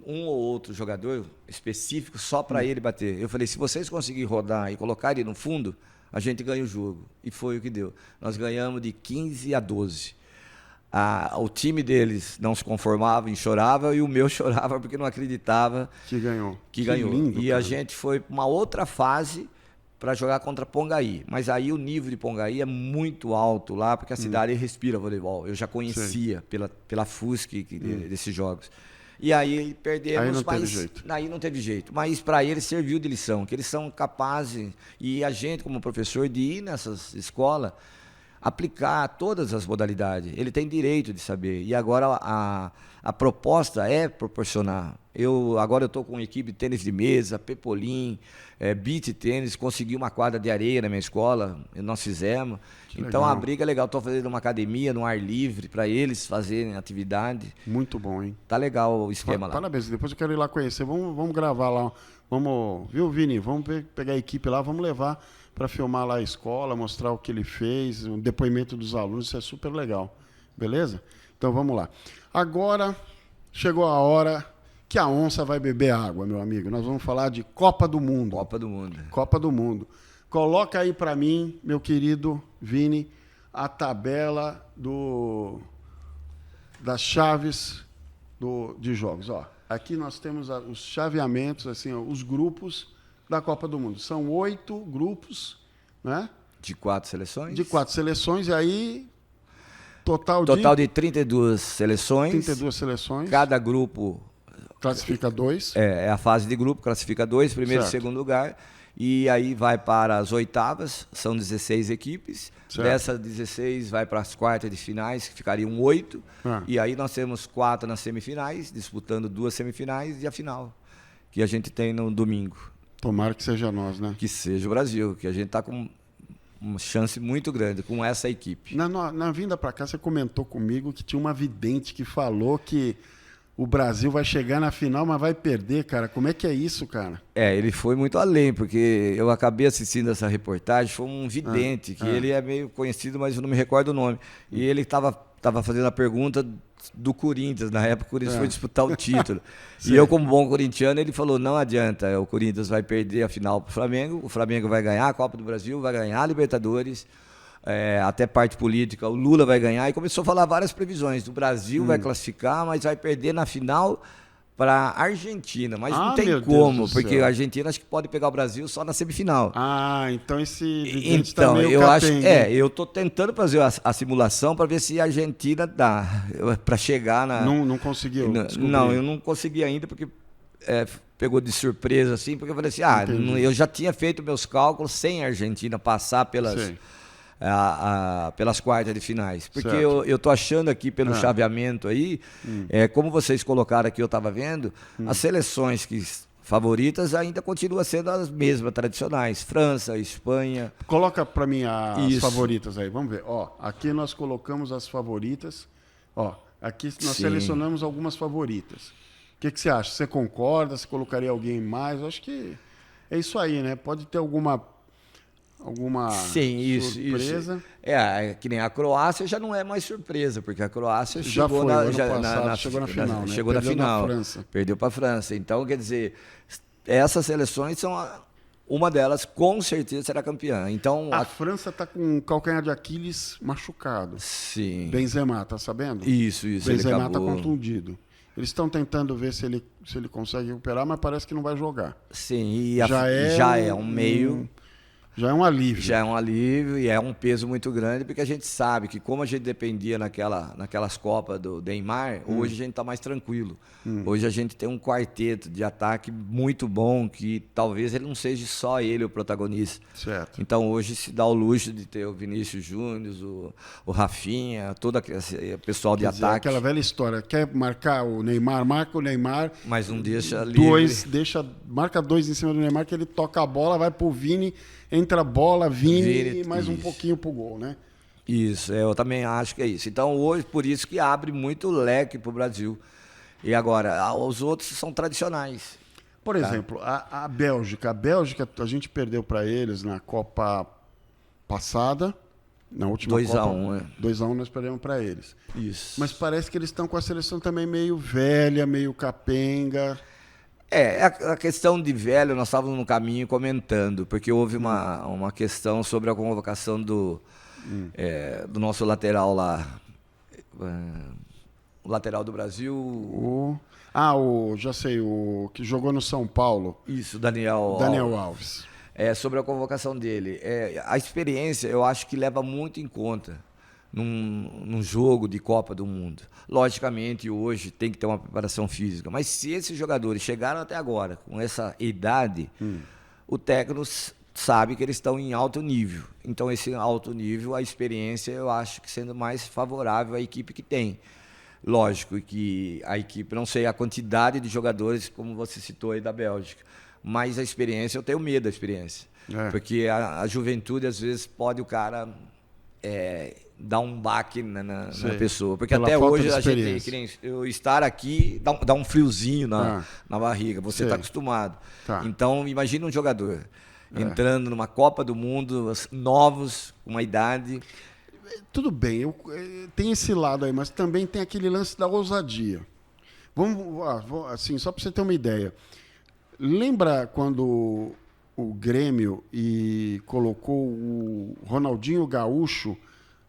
um ou outro jogador específico só para ele bater. Eu falei, se vocês conseguirem rodar e colocar ele no fundo, a gente ganha o jogo. E foi o que deu. Nós ganhamos de 15-12. O time deles não se conformava e chorava, e o meu chorava porque não acreditava que ganhou. Que ganhou. Lindo, e cara. A gente foi para uma outra fase para jogar contra Pongaí. Mas aí o nível de Pongaí é muito alto lá, porque a cidade respira voleibol. Eu já conhecia pela FUSC desses jogos. E aí perdemos, aí não teve jeito. Mas para eles serviu de lição, que eles são capazes, e a gente como professor, de ir nessas escolas, aplicar todas as modalidades. Ele tem direito de saber. E agora a proposta é proporcionar. Agora eu estou com uma equipe de tênis de mesa, pepolim, beach tênis, consegui uma quadra de areia na minha escola, nós fizemos. Então a briga é legal. Estou fazendo uma academia no ar livre para eles fazerem atividade. Muito bom, hein? Tá legal o esquema lá. Parabéns, depois eu quero ir lá conhecer. Vamos gravar lá. Viu, Vini? Vamos pegar a equipe lá, vamos levar para filmar lá a escola, mostrar o que ele fez, o depoimento dos alunos, isso é super legal. Beleza? Então vamos lá. Agora chegou a hora que a onça vai beber água, meu amigo. Nós vamos falar de Copa do Mundo. Copa do Mundo. Copa do Mundo. Coloca aí para mim, meu querido Vini, a tabela das chaves de jogos. Ó, aqui nós temos os chaveamentos, assim, ó, os grupos da Copa do Mundo. São 8 grupos, né? De 4 seleções. De 4 seleções, e aí total de 32 seleções. 32 seleções. Cada grupo classifica 2. É a fase de grupo, classifica 2, primeiro e segundo lugar. E aí vai para as oitavas, são 16 equipes. Certo. Dessas 16 vai para as quartas de finais, que ficariam 8. E aí nós temos 4 nas semifinais, disputando 2 semifinais e a final, que a gente tem no domingo. Tomara que seja nós, né? Que seja o Brasil, que a gente está com uma chance muito grande com essa equipe. Na vinda para cá, você comentou comigo que tinha uma vidente que falou que o Brasil vai chegar na final, mas vai perder, cara. Como é que é isso, cara? Ele foi muito além, porque eu acabei assistindo essa reportagem, foi um vidente, que ele é meio conhecido, mas eu não me recordo o nome. E ele estava fazendo a pergunta do Corinthians, na época o Corinthians foi disputar o título. E eu, como bom corintiano, ele falou, não adianta, o Corinthians vai perder a final para o Flamengo vai ganhar a Copa do Brasil, vai ganhar a Libertadores, até parte política, o Lula vai ganhar, e começou a falar várias previsões. Do Brasil vai classificar, mas vai perder na final para a Argentina. Mas não tem como, porque a Argentina acho que pode pegar o Brasil só na semifinal. Então esse vidente tá meio eu acho, eu estou tentando fazer a simulação para ver se a Argentina dá para chegar na... Não conseguiu? Não, eu não consegui ainda, porque pegou de surpresa, assim, porque eu falei assim, eu já tinha feito meus cálculos sem a Argentina passar pelas quartas de finais. Porque eu tô achando aqui pelo chaveamento aí, como vocês colocaram aqui, eu estava vendo, as seleções favoritas ainda continuam sendo as mesmas, tradicionais. França, Espanha. Coloca para mim as favoritas aí, vamos ver. Ó, aqui nós colocamos as favoritas. Ó, aqui nós selecionamos algumas favoritas. O que você acha? Você concorda? Você colocaria alguém mais? Eu acho que é isso aí, né? Pode ter alguma surpresa. Isso. Que nem a Croácia já não é mais surpresa, porque a Croácia chegou chegou na final, né? Chegou na final. Perdeu para a França. Então, quer dizer, essas seleções são uma delas, com certeza será campeã. Então, a França está com o calcanhar de Aquiles machucado. Sim. Benzema, tá sabendo? Isso. Benzema está contundido. Eles estão tentando ver se ele consegue recuperar, mas parece que não vai jogar. Sim, e já é um meio... Já é um alívio. Já é um alívio e é um peso muito grande, porque a gente sabe que como a gente dependia naquelas Copas do Neymar, hoje a gente está mais tranquilo. Hoje a gente tem um quarteto de ataque muito bom, que talvez ele não seja só ele o protagonista. Certo. Então hoje se dá o luxo de ter o Vinícius Júnior, o Rafinha, todo o pessoal de ataque. Aquela velha história, quer marcar o Neymar, marca o Neymar. Mas não deixa livre. Marca 2 em cima do Neymar, que ele toca a bola, vai pro Vini, entra a bola, Vini e mais um pouquinho pro gol, né? Isso, eu também acho que é isso. Então hoje, por isso que abre muito leque pro Brasil. E agora, os outros são tradicionais. Por exemplo, a Bélgica. A Bélgica, a gente perdeu para eles na Copa passada, na última 2-1, 2-1 nós perdemos para eles. Isso. Mas parece que eles estão com a seleção também meio velha, meio capenga. A questão de velho, nós estávamos no caminho comentando, porque houve uma questão sobre a convocação do nosso lateral lá, o lateral do Brasil... já sei, o que jogou no São Paulo. Isso, Daniel Alves. Sobre a convocação dele. A experiência, eu acho que leva muito em conta num jogo de Copa do Mundo. Logicamente, hoje tem que ter uma preparação física, mas se esses jogadores chegaram até agora com essa idade, o técnico sabe que eles estão em alto nível. Então, esse alto nível, a experiência, eu acho que sendo mais favorável à equipe que tem. Lógico que a equipe, não sei a quantidade de jogadores, como você citou aí da Bélgica, mas a experiência, eu tenho medo da experiência. Porque a juventude, às vezes, pode o cara dar um baque na pessoa. Porque pela até falta hoje, de a gente, eu estar aqui, dá um friozinho na barriga. Você está acostumado. Tá. Então, imagina um jogador entrando numa Copa do Mundo, novos, com uma idade... Tudo bem, tem esse lado aí, mas também tem aquele lance da ousadia. Assim, só para você ter uma ideia. Lembra quando o Grêmio colocou o Ronaldinho Gaúcho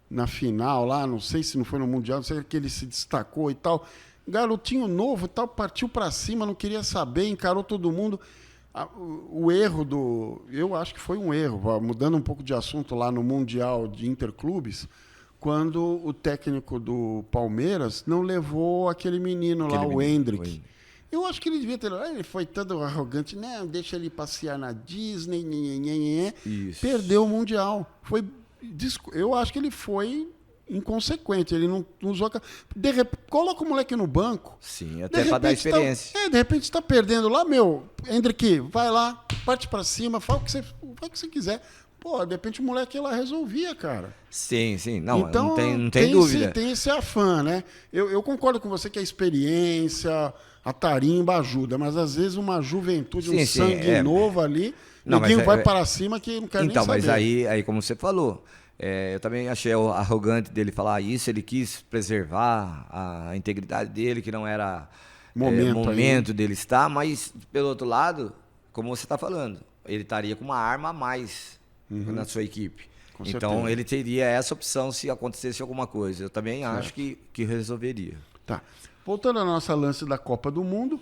na final lá, não sei se não foi no Mundial, não sei que ele se destacou e tal. Garotinho novo e tal, partiu para cima, não queria saber, encarou todo mundo. O erro eu acho que foi um erro, mudando um pouco de assunto lá no Mundial de Interclubes, quando o técnico do Palmeiras não levou aquele menino lá, o Hendrick. Eu acho que ele devia ter... Ele foi todo arrogante. Não, deixa ele passear na Disney. Perdeu o Mundial. Eu acho que ele foi inconsequente. Ele não usou... Coloca o moleque no banco. Sim, até para dar experiência. De repente você está perdendo lá, Hendrick, vai lá, parte para cima, fala o que você quiser. Pô, de repente o moleque lá resolvia, cara. Sim. Não, então, não tem dúvida. Tem esse afã, né? Eu concordo com você que a experiência, a tarimba ajuda, mas às vezes uma juventude, sangue novo ali, ninguém vai para cima que não quer nem saber. Então, mas aí como você falou, eu também achei arrogante dele falar isso, ele quis preservar a integridade dele, que não era momento dele estar, mas, pelo outro lado, como você está falando, ele estaria com uma arma a mais na sua equipe. Então, certeza. Ele teria essa opção se acontecesse alguma coisa. Eu também acho que resolveria. Tá. Voltando ao nosso lance da Copa do Mundo,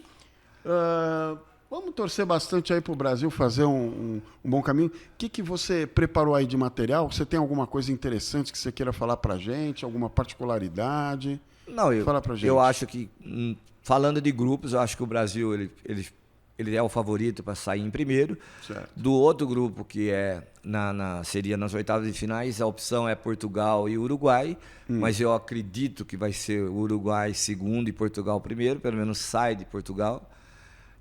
vamos torcer bastante aí para o Brasil fazer um bom caminho. O que você preparou aí de material? Você tem alguma coisa interessante que você queira falar para a gente? Alguma particularidade? Não, fala pra gente. Eu acho que, falando de grupos, eu acho que o Brasil ele é o favorito para sair em primeiro. Certo. Do outro grupo, que seria nas oitavas de finais, a opção é Portugal e Uruguai, mas eu acredito que vai ser o Uruguai segundo e Portugal primeiro, pelo menos sai de Portugal.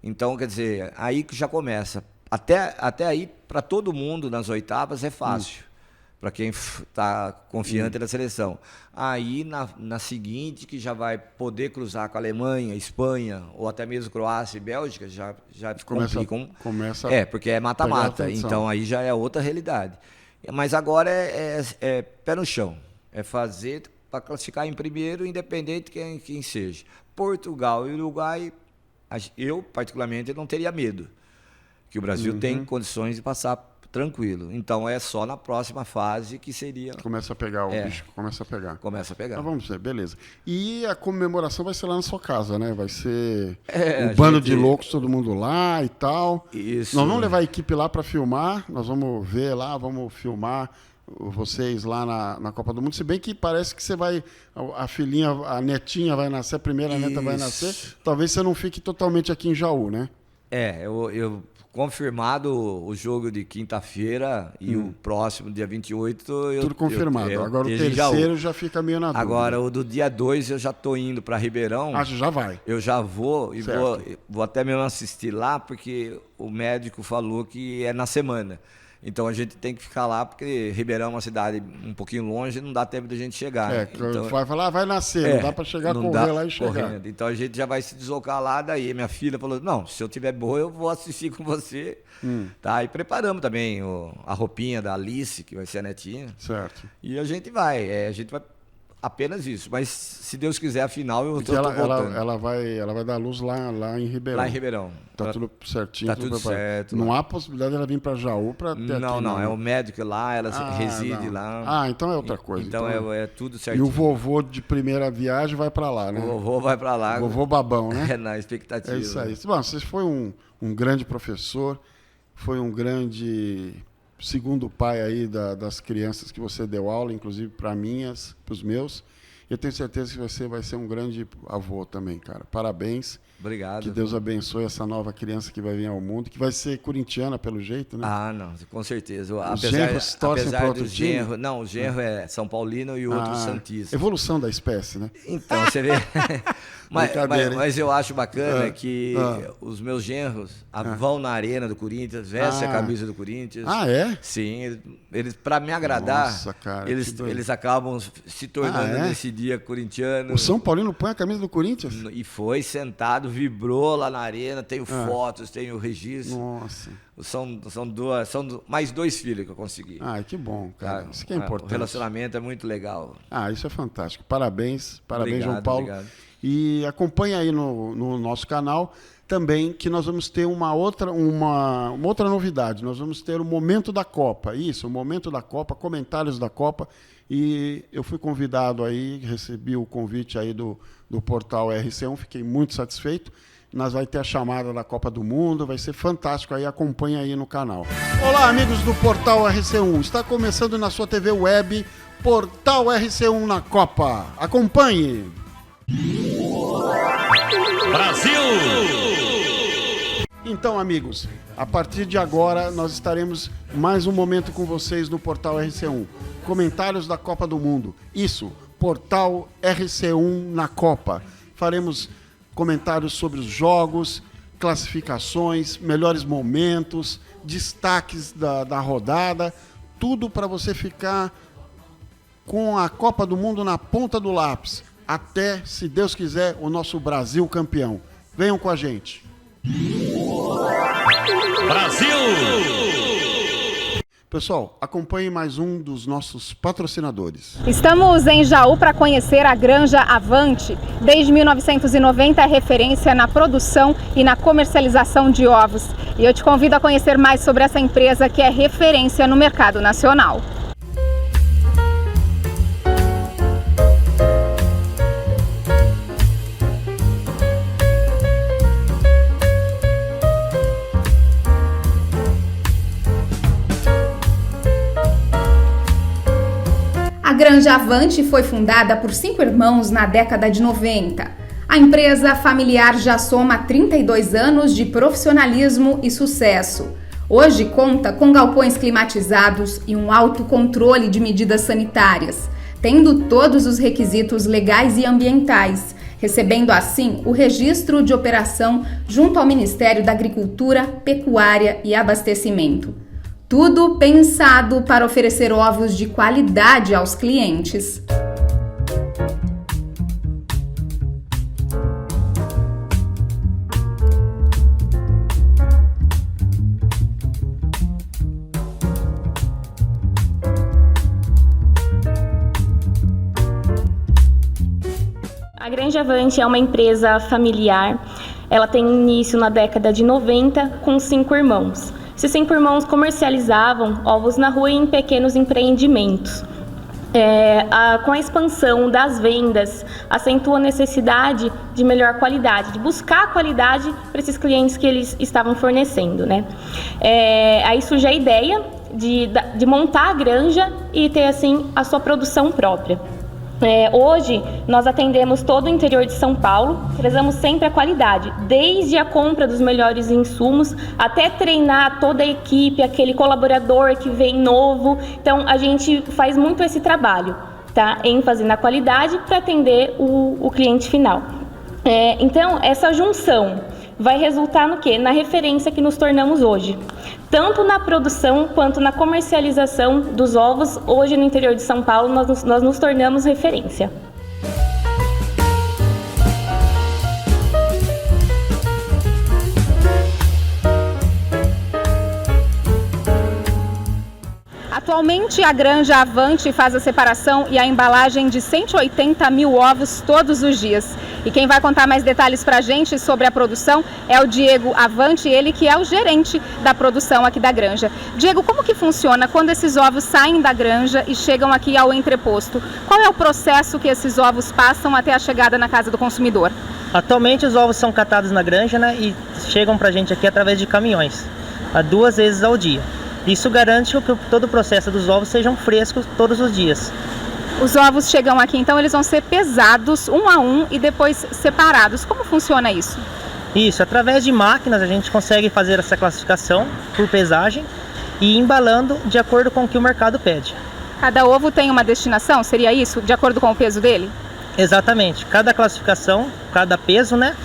Então, quer dizer, aí que já começa. Até aí, para todo mundo, nas oitavas, é fácil. Para quem está confiante na seleção. Aí, na seguinte, que já vai poder cruzar com a Alemanha, Espanha, ou até mesmo Croácia e Bélgica, já complicam. Porque é mata-mata. Então, aí já é outra realidade. Mas agora é pé no chão. É fazer para classificar em primeiro, independente de quem seja. Portugal e Uruguai, eu, particularmente, não teria medo. Que o Brasil tem condições de passar tranquilo. Então é só na próxima fase que seria... Começa a pegar, o bicho começa a pegar. Começa a pegar. Mas vamos ver, beleza. E a comemoração vai ser lá na sua casa, né? Vai ser um bando de loucos, todo mundo lá e tal. Isso. Nós vamos levar a equipe lá para filmar, nós vamos ver lá, vamos filmar vocês lá na Copa do Mundo, se bem que parece que você vai, a filhinha, a netinha vai nascer, a primeira neta vai nascer, talvez você não fique totalmente aqui em Jaú, né? Eu confirmado o jogo de quinta-feira e o próximo, dia 28... Tudo confirmado. Agora o terceiro já fica meio na dúvida. Agora o do dia 2 eu já estou indo para Ribeirão. Já vai. Eu já vou e vou até mesmo assistir lá, porque o médico falou que é na semana. Então a gente tem que ficar lá, porque Ribeirão é uma cidade um pouquinho longe, não dá tempo da gente chegar. Então, vai falar, vai nascer, não dá para chegar, correr lá e chegar. Correndo. Então a gente já vai se deslocar lá, daí minha filha falou, não, se eu tiver boa eu vou assistir com você. Tá? E preparamos também a roupinha da Alice, que vai ser a netinha. Certo. E a gente vai apenas isso. Mas se Deus quiser, afinal, eu estou voltando. Ela vai dar luz lá em Ribeirão. Lá em Ribeirão. Tá tudo certinho. Tá tudo certo. Não há possibilidade dela vir para Jaú para ter Não. É o médico lá, ela reside lá. Então é outra coisa. Então é tudo certinho. E o vovô de primeira viagem vai para lá, né? O vovô vai para lá. Vovô babão, né? Na expectativa. É isso aí. Bom, você foi um grande professor, foi um grande segundo pai aí das crianças que você deu aula, inclusive para os meus. Eu tenho certeza que você vai ser um grande avô também, cara. Parabéns. Obrigado. Que Deus abençoe essa nova criança que vai vir ao mundo, que vai ser corintiana pelo jeito, né? Ah, não, com certeza. Os genros torcem para outro time? Não, o genro é São Paulino e o outro Santista. Evolução da espécie, né? Então, você vê. mas eu acho bacana que os meus genros vão na arena do Corinthians, vestem a camisa do Corinthians. Ah, é? Sim, eles para me agradar, nossa, cara, eles acabam se tornando nesse dia corintiano. O São Paulino põe a camisa do Corinthians? E foi sentado, vibrou lá na arena, tenho fotos, tenho registro. Nossa. São mais 2 filhos que eu consegui. Ah, que bom, cara. Isso que é importante. O relacionamento é muito legal. Ah, isso é fantástico. Parabéns, obrigado, João Paulo. Obrigado. E acompanha aí no nosso canal também que nós vamos ter uma outra novidade. Nós vamos ter o Momento da Copa. Isso, o Momento da Copa, comentários da Copa. E eu fui convidado aí, recebi o convite aí do portal RC1, fiquei muito satisfeito. Nós vai ter a chamada da Copa do Mundo, vai ser fantástico aí, acompanha aí no canal. Olá, amigos do portal RC1, está começando na sua TV web, Portal RC1 na Copa. Acompanhe! Brasil! Então, amigos, a partir de agora nós estaremos mais um momento com vocês no Portal RC1. Comentários da Copa do Mundo. Isso, Portal RC1 na Copa. Faremos comentários sobre os jogos, classificações, melhores momentos, destaques da rodada, tudo para você ficar com a Copa do Mundo na ponta do lápis. Até, se Deus quiser, o nosso Brasil campeão. Venham com a gente. Brasil! Pessoal, acompanhe mais um dos nossos patrocinadores. Estamos em Jaú para conhecer a Granja Avante. Desde 1990 é referência na produção e na comercialização de ovos. E eu te convido a conhecer mais sobre essa empresa que é referência no mercado nacional. A Granja Avante foi fundada por 5 irmãos na década de 90. A empresa familiar já soma 32 anos de profissionalismo e sucesso. Hoje conta com galpões climatizados e um alto controle de medidas sanitárias, tendo todos os requisitos legais e ambientais, recebendo assim o registro de operação junto ao Ministério da Agricultura, Pecuária e Abastecimento. Tudo pensado para oferecer ovos de qualidade aos clientes. A Granja Avante é uma empresa familiar. Ela tem início na década de 90 com 5 irmãos. Esses 5 irmãos comercializavam ovos na rua e em pequenos empreendimentos. Com a expansão das vendas, acentua a necessidade de melhor qualidade, de buscar qualidade para esses clientes que eles estavam fornecendo, né? Aí surge a ideia de montar a granja e ter, assim, a sua produção própria. Hoje, nós atendemos todo o interior de São Paulo, prezamos sempre a qualidade, desde a compra dos melhores insumos, até treinar toda a equipe, aquele colaborador que vem novo. Então, a gente faz muito esse trabalho, tá? ênfase na qualidade para atender o cliente final. Então, essa junção vai resultar no quê? Na referência que nos tornamos hoje. Tanto na produção quanto na comercialização dos ovos, hoje no interior de São Paulo, nós nos tornamos referência. Atualmente, a Granja Avante faz a separação e a embalagem de 180 mil ovos todos os dias. E quem vai contar mais detalhes para a gente sobre a produção é o Diego Avante, ele que é o gerente da produção aqui da granja. Diego, como que funciona quando esses ovos saem da granja e chegam aqui ao entreposto? Qual é o processo que esses ovos passam até a chegada na casa do consumidor? Atualmente os ovos são catados na granja, né, e chegam para a gente aqui através de caminhões, 2 vezes ao dia. Isso garante que todo o processo dos ovos sejam frescos todos os dias. Os ovos chegam aqui, então eles vão ser pesados um a um e depois separados. Como funciona isso? Isso, através de máquinas a gente consegue fazer essa classificação por pesagem e embalando de acordo com o que o mercado pede. Cada ovo tem uma destinação, seria isso? De acordo com o peso dele? Exatamente, cada classificação, cada peso, né,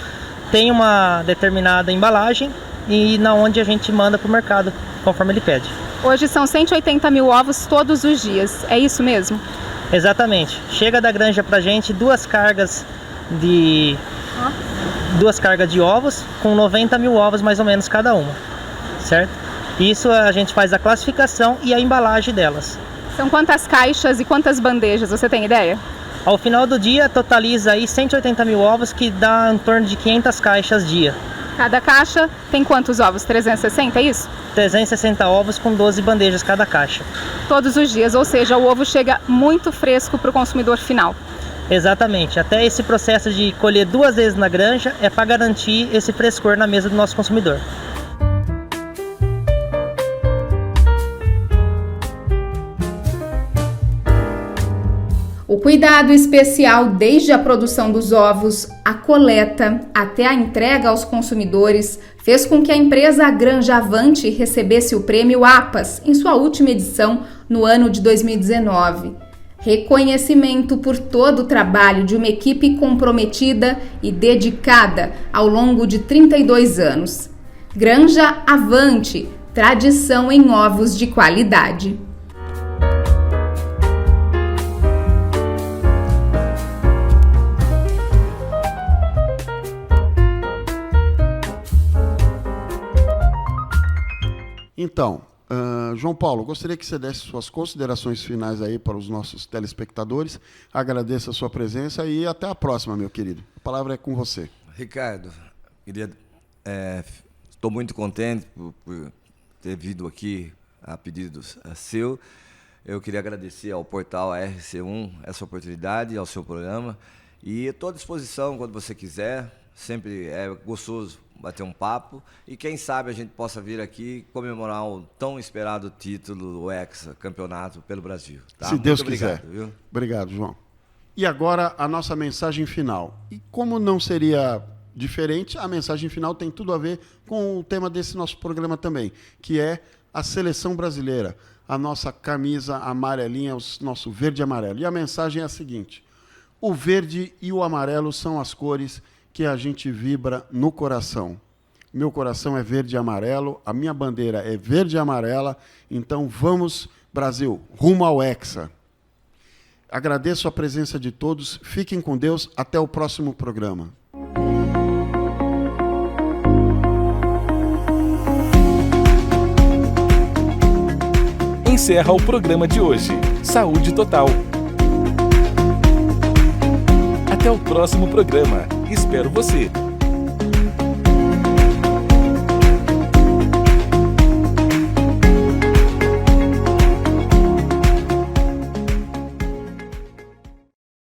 tem uma determinada embalagem e na onde a gente manda para o mercado, conforme ele pede. Hoje são 180 mil ovos todos os dias, é isso mesmo? Exatamente, chega da granja pra gente duas cargas de ovos com 90 mil ovos mais ou menos cada uma, certo? Isso a gente faz a classificação e a embalagem delas. São quantas caixas e quantas bandejas, você tem ideia? Ao final do dia totaliza aí 180 mil ovos, que dá em torno de 500 caixas dia. Cada caixa tem quantos ovos? 360, é isso? 360 ovos com 12 bandejas cada caixa. Todos os dias, ou seja, o ovo chega muito fresco para o consumidor final. Exatamente, até esse processo de colher 2 vezes na granja é para garantir esse frescor na mesa do nosso consumidor. O cuidado especial desde a produção dos ovos, a coleta, até a entrega aos consumidores, fez com que a empresa Granja Avante recebesse o prêmio APAS em sua última edição no ano de 2019. Reconhecimento por todo o trabalho de uma equipe comprometida e dedicada ao longo de 32 anos. Granja Avante, tradição em ovos de qualidade. Então, João Paulo, gostaria que você desse suas considerações finais aí para os nossos telespectadores. Agradeço a sua presença e até a próxima, meu querido. A palavra é com você. Ricardo, estou muito contente por ter vindo aqui a pedido seu. Eu queria agradecer ao portal RC1 essa oportunidade, ao seu programa. E estou à disposição quando você quiser. Sempre é gostoso bater um papo e quem sabe a gente possa vir aqui comemorar o tão esperado título do Hexa, campeonato pelo Brasil. Tá? Se Deus Muito quiser. Obrigado, viu? Obrigado, João. E agora a nossa mensagem final. E como não seria diferente, a mensagem final tem tudo a ver com o tema desse nosso programa também, que é a seleção brasileira, a nossa camisa amarelinha, o nosso verde e amarelo. E a mensagem é a seguinte: o verde e o amarelo são as cores que a gente vibra no coração. Meu coração é verde e amarelo, a minha bandeira é verde e amarela, então vamos, Brasil, rumo ao Hexa. Agradeço a presença de todos, fiquem com Deus, até o próximo programa. Encerra o programa de hoje. Saúde Total. Até o próximo programa. Espero você.